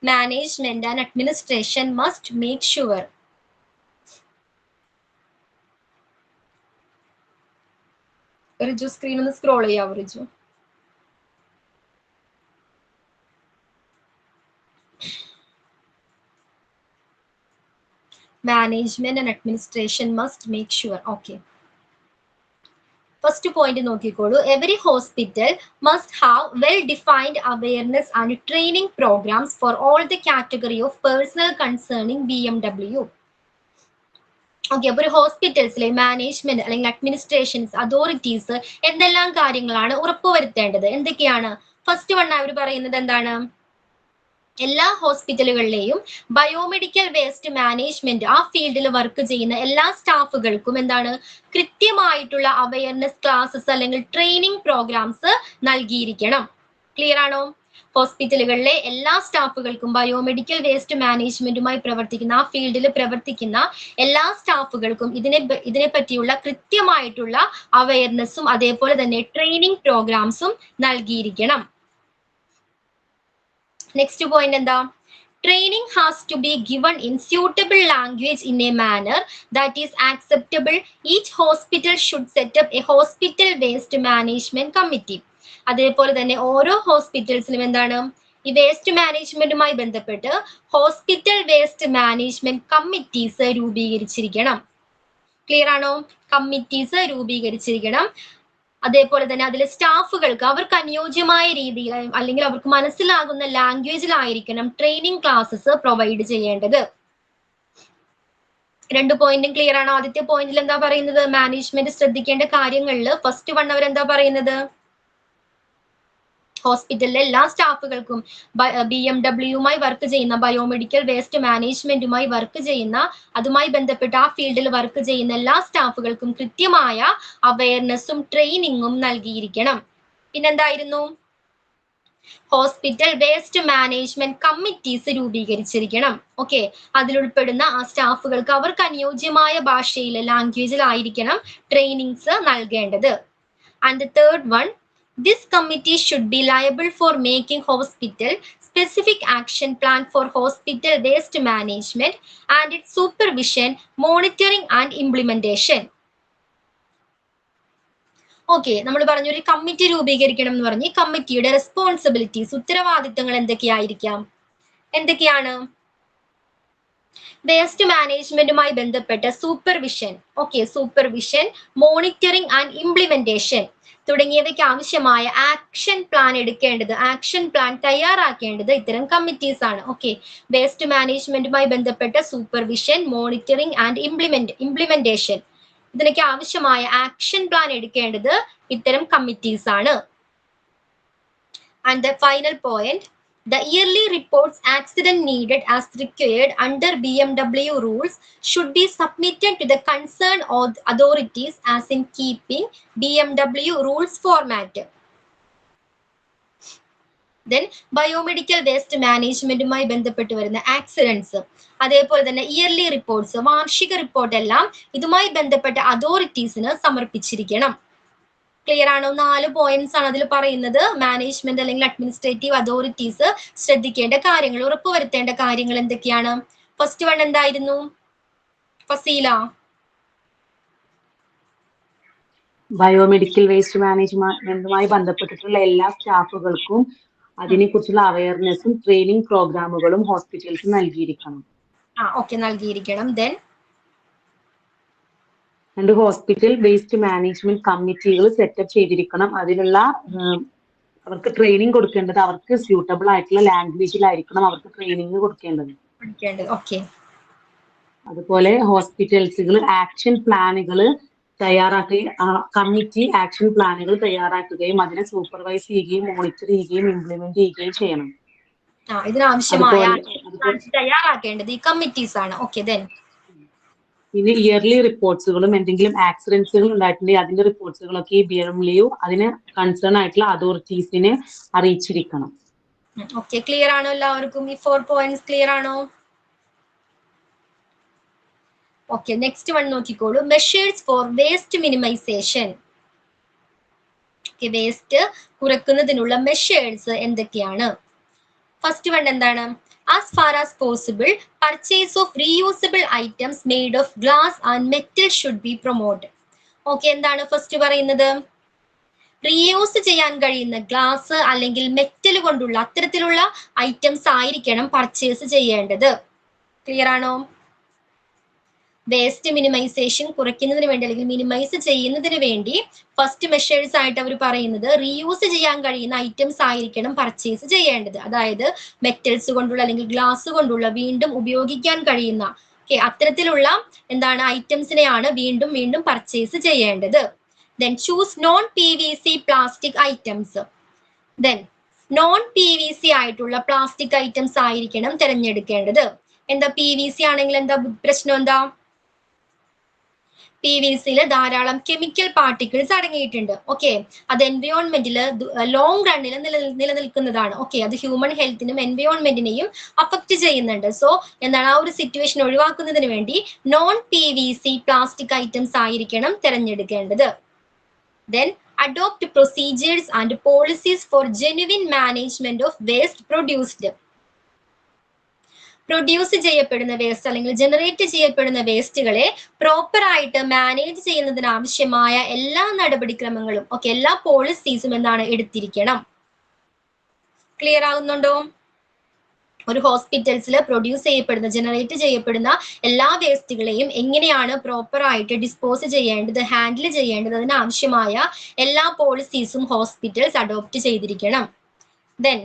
Management and administration must make sure. Riju screen ഒന്ന് സ്ക്രോൾ ചെയ്യാവോ Riju? Management and administration must make sure. Okay. First point നോക്കിക്കോളൂ. Every hospital must have well-defined awareness and training programs for all the category of personnel concerning BMW. Okay, അപ്പൊ ഒരു ഹോസ്പിറ്റൽസിലെ management അല്ലെങ്കിൽ administrations authorities എന്തെല്ലാം കാര്യങ്ങളാണ് ഉറപ്പുവരുത്തേണ്ടത്? എന്തൊക്കെയാണ്? First one hour പറയുന്നത് എന്താണ്? എല്ലാ ഹോസ്പിറ്റലുകളിലെയും ബയോമെഡിക്കൽ വേസ്റ്റ് മാനേജ്മെന്റ് ആ ഫീൽഡിൽ വർക്ക് ചെയ്യുന്ന എല്ലാ സ്റ്റാഫുകൾക്കും എന്താണ്? കൃത്യമായിട്ടുള്ള അവയർനെസ് ക്ലാസ്സസ് അല്ലെങ്കിൽ ട്രെയിനിങ് പ്രോഗ്രാംസ് നൽകിയിരിക്കണം. ക്ലിയർ ആണോ? ഹോസ്പിറ്റലുകളിലെ എല്ലാ സ്റ്റാഫുകൾക്കും ബയോമെഡിക്കൽ വേസ്റ്റ് മാനേജ്മെന്റുമായി പ്രവർത്തിക്കുന്ന ആ ഫീൽഡിൽ പ്രവർത്തിക്കുന്ന എല്ലാ സ്റ്റാഫുകൾക്കും ഇതിനെ പറ്റിയുള്ള കൃത്യമായിട്ടുള്ള അവയർനെസ്സും അതേപോലെ തന്നെ ട്രെയിനിങ് പ്രോഗ്രാംസും നൽകിയിരിക്കണം. നെക്സ്റ്റ് പോയിന്റ് എന്താ? Training has to be given in suitable language in a manner that is acceptable. Each hospital should set up a hospital waste management committee. അതേപോലെ തന്നെ ഓരോ ഹോസ്പിറ്റൽസിലും എന്താണ്? ഈ വേസ്റ്റ് മാനേജ്മെന്റുമായി ബന്ധപ്പെട്ട് ഹോസ്പിറ്റൽ വേസ്റ്റ് മാനേജ്മെന്റ് കമ്മിറ്റീസ് രൂപീകരിച്ചിരിക്കണം. Clear ആണോ? കമ്മിറ്റീസ് രൂപീകരിച്ചിരിക്കണം. അതേപോലെ തന്നെ അതിലെ സ്റ്റാഫുകൾക്ക് അവർക്ക് അനുയോജ്യമായ രീതിയിൽ അല്ലെങ്കിൽ അവർക്ക് മനസ്സിലാകുന്ന ലാംഗ്വേജിലായിരിക്കണം ട്രെയിനിങ് ക്ലാസ്സസ് പ്രൊവൈഡ് ചെയ്യേണ്ടത്. 2 പോയിന്റും ക്ലിയർ ആണോ? ആദ്യത്തെ പോയിന്റിൽ എന്താ പറയുന്നത്? മാനേജ്മെന്റ് ശ്രദ്ധിക്കേണ്ട കാര്യങ്ങളിൽ ഫസ്റ്റ് വൺ അവരെന്താ പറയുന്നത്? ഹോസ്പിറ്റലിലെ എല്ലാ സ്റ്റാഫുകൾക്കും BMW വർക്ക് ചെയ്യുന്ന ബയോമെഡിക്കൽ വേസ്റ്റ് മാനേജ്മെന്റുമായി വർക്ക് ചെയ്യുന്ന അതുമായി ബന്ധപ്പെട്ട് ആ ഫീൽഡിൽ വർക്ക് ചെയ്യുന്ന എല്ലാ സ്റ്റാഫുകൾക്കും കൃത്യമായ അവയർനെസ്സും ട്രെയിനിങ്ങും നൽകിയിരിക്കണം. പിന്നെന്തായിരുന്നു? ഹോസ്പിറ്റൽ വേസ്റ്റ് മാനേജ്മെന്റ് കമ്മിറ്റീസ് രൂപീകരിച്ചിരിക്കണം. ഓക്കെ, അതിലുൾപ്പെടുന്ന ആ സ്റ്റാഫുകൾക്ക് അവർക്ക് അനുയോജ്യമായ ഭാഷയിൽ ലാംഗ്വേജിലായിരിക്കണം ട്രെയിനിങ്സ് നൽകേണ്ടത്. And the third one, this committee should be liable for making hospital specific action plan for hospital waste management and its supervision, monitoring and implementation. Okay, നമ്മൾ പറഞ്ഞു ഒരു കമ്മിറ്റി രൂപീകരിക്കണം എന്ന് പറഞ്ഞു. ഈ കമ്മിറ്റിയുടെ റെസ്പോൺസിബിലിറ്റീസ്, ഉത്തരവാദിത്തങ്ങൾ എന്തൊക്കെയാണ്? വേസ്റ്റ് മാനേജ്മെന്റുമായി ബന്ധപ്പെട്ട supervision, okay, supervision, monitoring and implementation തുടങ്ങിയവയ്ക്ക് ആവശ്യമായ ആക്ഷൻ പ്ലാൻ എടുക്കേണ്ടത്, ആക്ഷൻ പ്ലാൻ തയ്യാറാക്കേണ്ടത് ഇത്തരം കമ്മിറ്റീസ് ആണ്. ഓക്കെ, വേസ്റ്റ് മാനേജ്മെന്റുമായി ബന്ധപ്പെട്ട സൂപ്പർവിഷൻ, മോണിറ്ററിംഗ് ആൻഡ് ഇംപ്ലിമെന്റേഷൻ ഇതിനൊക്കെ ആവശ്യമായ ആക്ഷൻ പ്ലാൻ എടുക്കേണ്ടത് ഇത്തരം കമ്മിറ്റീസ് ആണ്. And the final point, the yearly reports accident needed as required under BMW rules should be submitted to the concerned authorities as in keeping BMW rules format. Then biomedical waste മാനേജ്മെന്റുമായി ബന്ധപ്പെട്ട് വരുന്ന accidents, അതേപോലെ തന്നെ yearly reports, വാർഷിക report എല്ലാം ഇതുമായി ബന്ധപ്പെട്ട അതോറിറ്റീസിന് സമർപ്പിച്ചിരിക്കണം. Clear ആണോ? 4 പോയിന്റ്സ് ആണ് അതിൽ പറയുന്നത്. മാനേജ്മെന്റ് അല്ലെങ്കിൽ അഡ്മിനിസ്ട്രേറ്റീവ് അതോറിറ്റീസ് ശ്രദ്ധിക്കേണ്ട കാര്യങ്ങൾ, ഉറപ്പുവരുത്തേണ്ട കാര്യങ്ങൾ എന്തൊക്കെയാണ്? ഫസ്റ്റ് വൺ എന്തായിരുന്നു ഫസീല? ബയോമെഡിക്കൽ വേസ്റ്റ് മാനേജ്മെന്റുമായി ബന്ധപ്പെട്ടിട്ടുള്ള എല്ലാ സ്റ്റാഫുകൾക്കും അതിനെക്കുറിച്ചുള്ള അവയർനെസ്സും ട്രെയിനിങ് പ്രോഗ്രാമുകളും ഹോസ്പിറ്റൽസ് നൽകിയിരിക്കണം. ഓക്കെ, നൽകിയിരിക്കണം. ദെൻ രണ്ട് ഹോസ്പിറ്റൽ വേസ്റ്റ് മാനേജ്മെന്റ് കമ്മിറ്റികൾ സെറ്റപ്പ് ചെയ്തിരിക്കണം. അതിനുള്ള അവർക്ക് ട്രെയിനിങ് കൊടുക്കേണ്ടത് അവർക്ക് സ്യൂട്ടബിൾ ആയിട്ടുള്ള ലാംഗ്വേജിലായിരിക്കണം അവർക്ക് ട്രെയിനിങ് കൊടുക്കേണ്ടത്. ഓക്കെ. അതുപോലെ ഹോസ്പിറ്റൽസുകൾ ആക്ഷൻ പ്ലാനുകൾ തയ്യാറാക്കുകയും കമ്മിറ്റി ആക്ഷൻ പ്ലാനുകൾ തയ്യാറാക്കുകയും അതിനെ സൂപ്പർവൈസ് ചെയ്യുകയും മോണിറ്റർ ചെയ്യുകയും ഇംപ്ലിമെന്റ് ചെയ്യുകയും ചെയ്യണം. ഇതിനാവശ്യമായ തയ്യാറാക്കേണ്ടത് ഈ കമ്മിറ്റീസ് ആണ്. ഓക്കെ. ദെൻ പിന്നെ ഇയർലി റിപ്പോർട്ട്സുകളും എന്തെങ്കിലും ആക്സിഡൻസുകൾ ഉണ്ടായിട്ടുണ്ടെങ്കിൽ അതിന്റെ റിപ്പോർട്ട്സുകളൊക്കെ ഈ BMLU അതിന് കൺസേൺ ആയിട്ടുള്ള അതോറിറ്റീസിനെ അറിയിച്ചിരിക്കണം. ഓക്കെ. ക്ലിയർ ആണോ എല്ലാവർക്കും? ഈ 4 പോയിന്റ്സ് ക്ലിയർ ആണോ? ഓക്കെ. നെക്സ്റ്റ് വൺ നോക്കിക്കോളൂ. Measures for waste minimization. Waste കുറയ്ക്കുന്നതിനുള്ള മെഷേഴ്സ് എന്തൊക്കെയാണ്? ഫസ്റ്റ് വൺ എന്താണ്? As far as possible purchase of reusable items made of glass and metal should be promoted. Okay. എന്താണ് first പറയുന്നത്? Reuse ചെയ്യാൻ കഴിയുന്ന glass അല്ലെങ്കിൽ metal കൊണ്ടുള്ള അത്തരത്തിലുള്ള ഐറ്റംസ് ആയിരിക്കണം പർച്ചേസ് ചെയ്യേണ്ടത്. ക്ലിയർ ആണോ? വേസ്റ്റ് മിനിമൈസേഷൻ കുറയ്ക്കുന്നതിന് വേണ്ടി അല്ലെങ്കിൽ മിനിമൈസ് ചെയ്യുന്നതിന് വേണ്ടി ഫസ്റ്റ് മെഷേഴ്സ് ആയിട്ട് അവർ പറയുന്നത് റീയൂസ് ചെയ്യാൻ കഴിയുന്ന ഐറ്റംസ് ആയിരിക്കണം പർച്ചേസ് ചെയ്യേണ്ടത്. അതായത് മെറ്റൽസ് കൊണ്ടുള്ള അല്ലെങ്കിൽ ഗ്ലാസ് കൊണ്ടുള്ള വീണ്ടും ഉപയോഗിക്കാൻ കഴിയുന്ന അത്തരത്തിലുള്ള എന്താണ് ഐറ്റംസിനെയാണ് വീണ്ടും വീണ്ടും പർച്ചേസ് ചെയ്യേണ്ടത്. Then choose non-PVC plastic items. Then non-PVC ആയിട്ടുള്ള പ്ലാസ്റ്റിക് ഐറ്റംസ് ആയിരിക്കണം തിരഞ്ഞെടുക്കേണ്ടത്. എന്താ PVC ആണെങ്കിൽ എന്താ പ്രശ്നം? എന്താ PVCയിൽ ധാരാളം കെമിക്കൽ പാർട്ടിക്കിൾസ് അടങ്ങിയിട്ടുണ്ട്. ഓക്കെ. അത് എൻവയോൺമെന്റിൽ ലോങ് റണ്ണിൽ നിലനിൽക്കുന്നതാണ്. ഓക്കെ. അത് ഹ്യൂമൻ ഹെൽത്തിനും എൻവയോൺമെന്റിനെയും അഫക്ട് ചെയ്യുന്നുണ്ട്. സോ എന്താണ് ആ ഒരു സിറ്റുവേഷൻ ഒഴിവാക്കുന്നതിന് വേണ്ടി non-PVC പ്ലാസ്റ്റിക് ഐറ്റംസ് ആയിരിക്കണം തിരഞ്ഞെടുക്കേണ്ടത്. Then adopt procedures and policies for genuine management of waste produced. Produce ചെയ്യപ്പെടുന്ന വേസ്റ്റ് അല്ലെങ്കിൽ ജനറേറ്റ് ചെയ്യപ്പെടുന്ന വേസ്റ്റുകളെ പ്രോപ്പർ ആയിട്ട് മാനേജ് ചെയ്യുന്നതിന് ആവശ്യമായ എല്ലാ നടപടിക്രമങ്ങളും എല്ലാ പോളിസീസും എന്താണ് എടുത്തിരിക്കണം. ക്ലിയർ ആകുന്നുണ്ടോ? ഒരു ഹോസ്പിറ്റൽസിൽ പ്രൊഡ്യൂസ് ചെയ്യപ്പെടുന്ന ജനറേറ്റ് ചെയ്യപ്പെടുന്ന എല്ലാ വേസ്റ്റുകളെയും എങ്ങനെയാണ് പ്രോപ്പർ ആയിട്ട് ഡിസ്പോസ് ചെയ്യേണ്ടത്, ഹാൻഡിൽ ചെയ്യേണ്ടത്, അതിനാവശ്യമായ എല്ലാ പോളിസീസും ഹോസ്പിറ്റൽസ് അഡോപ്റ്റ് ചെയ്തിരിക്കണം. Then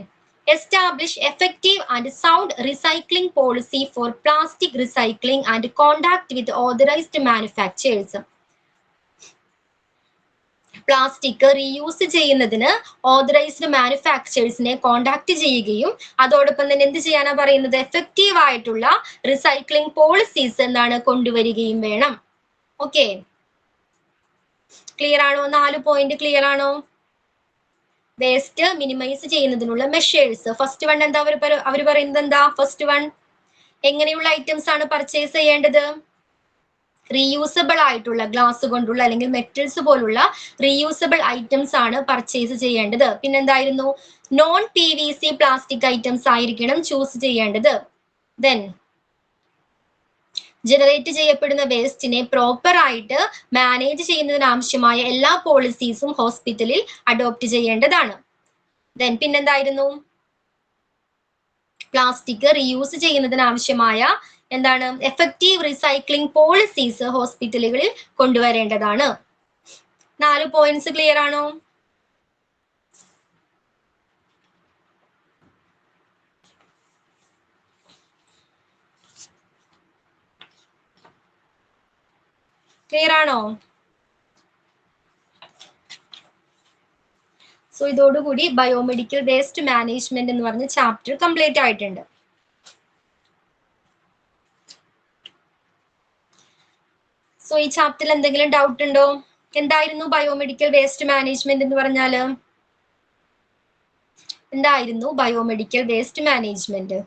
establish effective and sound recycling policy for plastic recycling and contact with authorized manufacturers. Plastic reuse ചെയ്യുന്നതിന് ഓതറൈസ്ഡ് മാനുഫാക്ചേഴ്സിനെ കോണ്ടാക്ട് ചെയ്യുകയും അതോടൊപ്പം തന്നെ എന്ത് ചെയ്യാനാ പറയുന്നത്? എഫക്റ്റീവ് ആയിട്ടുള്ള റിസൈക്ലിംഗ് പോളിസീസ് എന്താണ് കൊണ്ടുവരികയും വേണം. ഓക്കെ. ക്ലിയർ ആണോ? 4 പോയിന്റ് ക്ലിയർ ആണോ? വേസ്റ്റ് മിനിമൈസ് ചെയ്യുന്നതിനുള്ള മെഷേഴ്സ്. ഫസ്റ്റ് വൺ എന്താ അവർ പറയുന്നത്? എന്താ ഫസ്റ്റ് വൺ? എങ്ങനെയുള്ള ഐറ്റംസ് ആണ് പർച്ചേസ് ചെയ്യേണ്ടത്? റീയൂസബിൾ ആയിട്ടുള്ള ഗ്ലാസ് കൊണ്ടുള്ള അല്ലെങ്കിൽ മെറ്റൽസ് പോലുള്ള റീയൂസബിൾ ഐറ്റംസ് ആണ് പർച്ചേസ് ചെയ്യേണ്ടത്. പിന്നെന്തായിരുന്നു? non-PVC പ്ലാസ്റ്റിക് ഐറ്റംസ് ആയിരിക്കണം ചൂസ് ചെയ്യേണ്ടത്. ദെൻ ജനറേറ്റ് ചെയ്യപ്പെടുന്ന വേസ്റ്റിനെ പ്രോപ്പർ ആയിട്ട് മാനേജ് ചെയ്യുന്നതിന് ആവശ്യമായ എല്ലാ പോളിസീസും ഹോസ്പിറ്റലിൽ അഡോപ്റ്റ് ചെയ്യേണ്ടതാണ്. ദെൻ പിന്നെന്തായിരുന്നു? പ്ലാസ്റ്റിക് റീയൂസ് ചെയ്യുന്നതിന് ആവശ്യമായ എന്താണ്? എഫക്റ്റീവ് റീസൈക്ലിംഗ് പോളിസീസ് ഹോസ്പിറ്റലുകളിൽ കൊണ്ടുവരേണ്ടതാണ്. 4 പോയിന്റ്സ് ക്ലിയർ ആണോ? ക്ലിയർ ആണോ? സോ ഇതോടുകൂടി ബയോമെഡിക്കൽ വേസ്റ്റ് മാനേജ്മെന്റ് എന്ന് പറഞ്ഞ ചാപ്റ്റർ കംപ്ലീറ്റ് ആയിട്ടുണ്ട്. സോ ഈ ചാപ്റ്ററിൽ എന്തെങ്കിലും ഡൗട്ട് ഉണ്ടോ? എന്തായിരുന്നു ബയോമെഡിക്കൽ വേസ്റ്റ് മാനേജ്മെന്റ് എന്ന് പറഞ്ഞാല്? എന്തായിരുന്നു ബയോമെഡിക്കൽ വേസ്റ്റ് മാനേജ്മെന്റ്?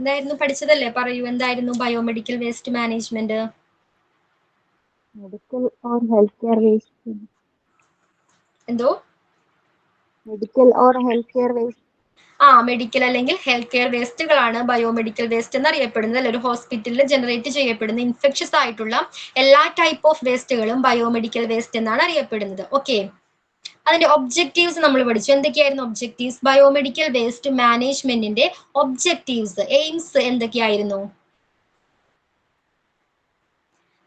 എന്തായിരുന്നു? പഠിച്ചതല്ലേ? പറയൂ, എന്തായിരുന്നു biomedical waste management? Medical or health care waste. എന്തോ? Medical or health care waste. Medical അല്ലെങ്കിൽ ഹെൽത്ത് കെയർ വേസ്റ്റുകളാണ് ബയോമെഡിക്കൽ വേസ്റ്റ് എന്നറിയപ്പെടുന്നത്. അല്ലെ, ഒരു ഹോസ്പിറ്റലിൽ ജനറേറ്റ് ചെയ്യപ്പെടുന്ന ഇൻഫെക്ഷസ് ആയിട്ടുള്ള എല്ലാ ടൈപ്പ് ഓഫ് വേസ്റ്റുകളും ബയോമെഡിക്കൽ വേസ്റ്റ് എന്നാണ് അറിയപ്പെടുന്നത്. ഓക്കെ, അതിന്റെ ഒബ്ജക്റ്റീവ്സ് നമ്മൾ പഠിച്ചു. എന്തൊക്കെയായിരുന്നു ഒബ്ജക്റ്റീവ്സ്? ബയോമെഡിക്കൽ വേസ്റ്റ് മാനേജ്മെന്റിന്റെ ഒബ്ജക്റ്റീവ്സ്, എയിംസ് എന്തൊക്കെയായിരുന്നു?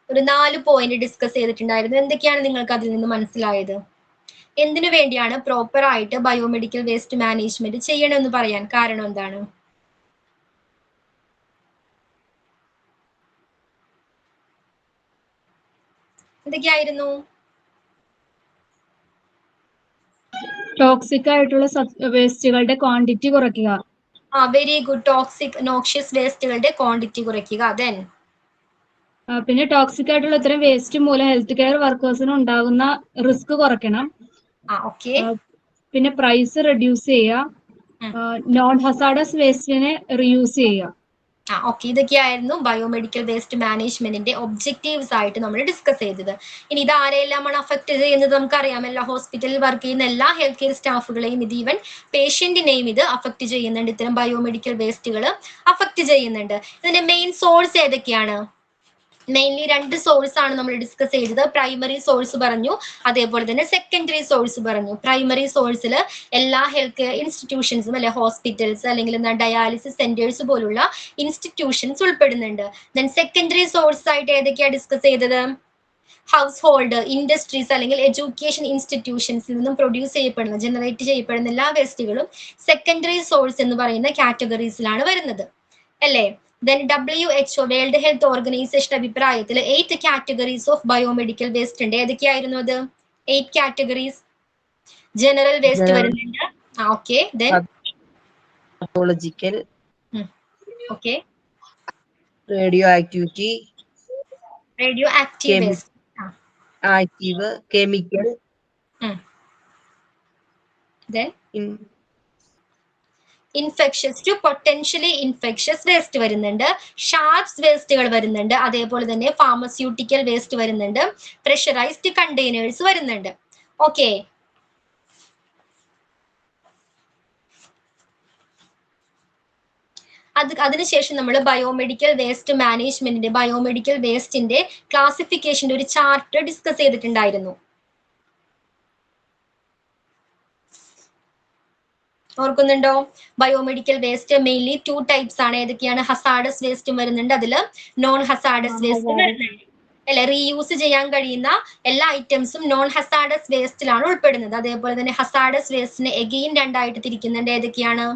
ഒരു 4 പോയിന്റ് ഡിസ്കസ് ചെയ്തിട്ടുണ്ടായിരുന്നു. എന്തൊക്കെയാണ് നിങ്ങൾക്ക് അതിൽ നിന്ന് മനസ്സിലായത്? എന്തിനു വേണ്ടിയാണ് പ്രോപ്പർ ആയിട്ട് ബയോമെഡിക്കൽ വേസ്റ്റ് മാനേജ്മെന്റ് ചെയ്യണമെന്ന് പറയാൻ കാരണം എന്താണ്? എന്തൊക്കെയായിരുന്നു? ടോക്സിക് ആയിട്ടുള്ള വേസ്റ്റുകളുടെ ക്വാണ്ടിറ്റി കുറയ്ക്കുക. Very good. ടോക്സിക് നോക്ഷ്യസ് വേസ്റ്റുകളുടെ ക്വാണ്ടിറ്റി കുറയ്ക്കുക. ദെൻ പിന്നെ ടോക്സിക് ആയിട്ടുള്ള ഇത്തരം വേസ്റ്റ് മൂലം ഹെൽത്ത് കെയർ വർക്കേഴ്സിന് ഉണ്ടാകുന്ന റിസ്ക് കുറയ്ക്കണം. ഓക്കെ. പിന്നെ പ്രൈസ് റെഡ്യൂസ് ചെയ്യുക. നോൺ ഹസാഡസ് വേസ്റ്റിനെ റീയൂസ് ചെയ്യുക. ഓക്കെ, ഇതൊക്കെയായിരുന്നു ബയോമെഡിക്കൽ വേസ്റ്റ് മാനേജ്മെന്റിന്റെ ഒബ്ജക്റ്റീവ്സ് ആയിട്ട് നമ്മൾ ഡിസ്കസ് ചെയ്തത്. ഇനി ഇത് ആരെല്ലാമാണ് അഫക്ട് ചെയ്യുന്നത് നമുക്കറിയാം. എല്ലാ ഹോസ്പിറ്റലിൽ വർക്ക് ചെയ്യുന്ന എല്ലാ ഹെൽത്ത് കെയർ സ്റ്റാഫുകളെയും, ഇത് ഈവൻ പേഷ്യന്റിനെയും ഇത് അഫക്ട് ചെയ്യുന്നുണ്ട്. ഇത്തരം ബയോമെഡിക്കൽ വേസ്റ്റുകൾ അഫക്ട് ചെയ്യുന്നുണ്ട്. ഇതിന്റെ മെയിൻ സോഴ്സ് ഏതൊക്കെയാണ്? മെയിൻലി 2 സോഴ്സ് ആണ് നമ്മൾ ഡിസ്കസ് ചെയ്തത്. പ്രൈമറി സോഴ്സ് പറഞ്ഞു, അതേപോലെ തന്നെ സെക്കൻഡറി സോഴ്സ് പറഞ്ഞു. പ്രൈമറി സോഴ്സിൽ എല്ലാ ഹെൽത്ത് കെയർ ഇൻസ്റ്റിറ്റ്യൂഷൻസും, അല്ലെ ഹോസ്പിറ്റൽസ് അല്ലെങ്കിൽ ഡയാലിസിസ് സെന്റേഴ്സ് പോലുള്ള ഇൻസ്റ്റിറ്റ്യൂഷൻസ് ഉൾപ്പെടുന്നുണ്ട്. ദെൻ സെക്കൻഡറി സോഴ്സ് ആയിട്ട് ഏതൊക്കെയാണ് ഡിസ്കസ് ചെയ്തത്? ഹൗസ് ഹോൾഡ്, ഇൻഡസ്ട്രീസ് അല്ലെങ്കിൽ എഡ്യൂക്കേഷൻ ഇൻസ്റ്റിറ്റ്യൂഷൻസിൽ നിന്നും പ്രൊഡ്യൂസ് ചെയ്യപ്പെടുന്ന, ജനറേറ്റ് ചെയ്യപ്പെടുന്ന എല്ലാ വേസ്റ്റുകളും സെക്കൻഡറി സോഴ്സ് എന്ന് പറയുന്ന കാറ്റഗറീസിലാണ് വരുന്നത്, അല്ലേ? Then WHO, world health organisation അഭിപ്രായത്തിൽ 8 കാറ്റഗറീസ് ഓഫ് ബയോമെഡിക്കൽ വേസ്റ്റ് ഉണ്ട്. ഏതൊക്കെയായിരുന്നു അത്? 8 കാറ്റഗറീസ്. ജനറൽ വേസ്റ്റ് വരുന്നുണ്ട്. Okay. Then pathological, okay, radioactivity, radioactive waste, active, chemical, then infectious to potentially infectious waste വരുന്നുണ്ട്. ഷാർപ്സ് വേസ്റ്റുകൾ വരുന്നുണ്ട്. അതേപോലെ തന്നെ ഫാർമസ്യൂട്ടിക്കൽ വേസ്റ്റ് വരുന്നുണ്ട്. പ്രഷറൈസ്ഡ് കണ്ടെയ്നേഴ്സ് വരുന്നുണ്ട്. ഓക്കെ, അതിനുശേഷം നമ്മൾ ബയോമെഡിക്കൽ വേസ്റ്റ് മാനേജ്മെന്റിന്റെ, ബയോമെഡിക്കൽ വേസ്റ്റിന്റെ ക്ലാസിഫിക്കേഷന്റെ ഒരു ചാർട്ട് ഡിസ്കസ് ചെയ്തിട്ടുണ്ടായിരുന്നു. ഓർക്കുന്നുണ്ടോ? ബയോമെഡിക്കൽ വേസ്റ്റ് മെയിൻലി 2 ടൈപ്സ് ആണ്. ഏതൊക്കെയാണ്? ഹസാഡസ് വേസ്റ്റും വരുന്നുണ്ട്, അതിൽ നോൺ ഹസാഡസ് വേസ്റ്റും വരുന്നുണ്ട്, അല്ലെ? റീയൂസ് ചെയ്യാൻ കഴിയുന്ന എല്ലാ ഐറ്റംസും നോൺ ഹസാഡസ് വേസ്റ്റിലാണ് ഉൾപ്പെടുന്നത്. അതേപോലെ തന്നെ ഹസാഡസ് വേസ്റ്റിനെ എഗെയിൻ 2 ആയിട്ട് തിരിക്കുന്നുണ്ട്. ഏതൊക്കെയാണ്?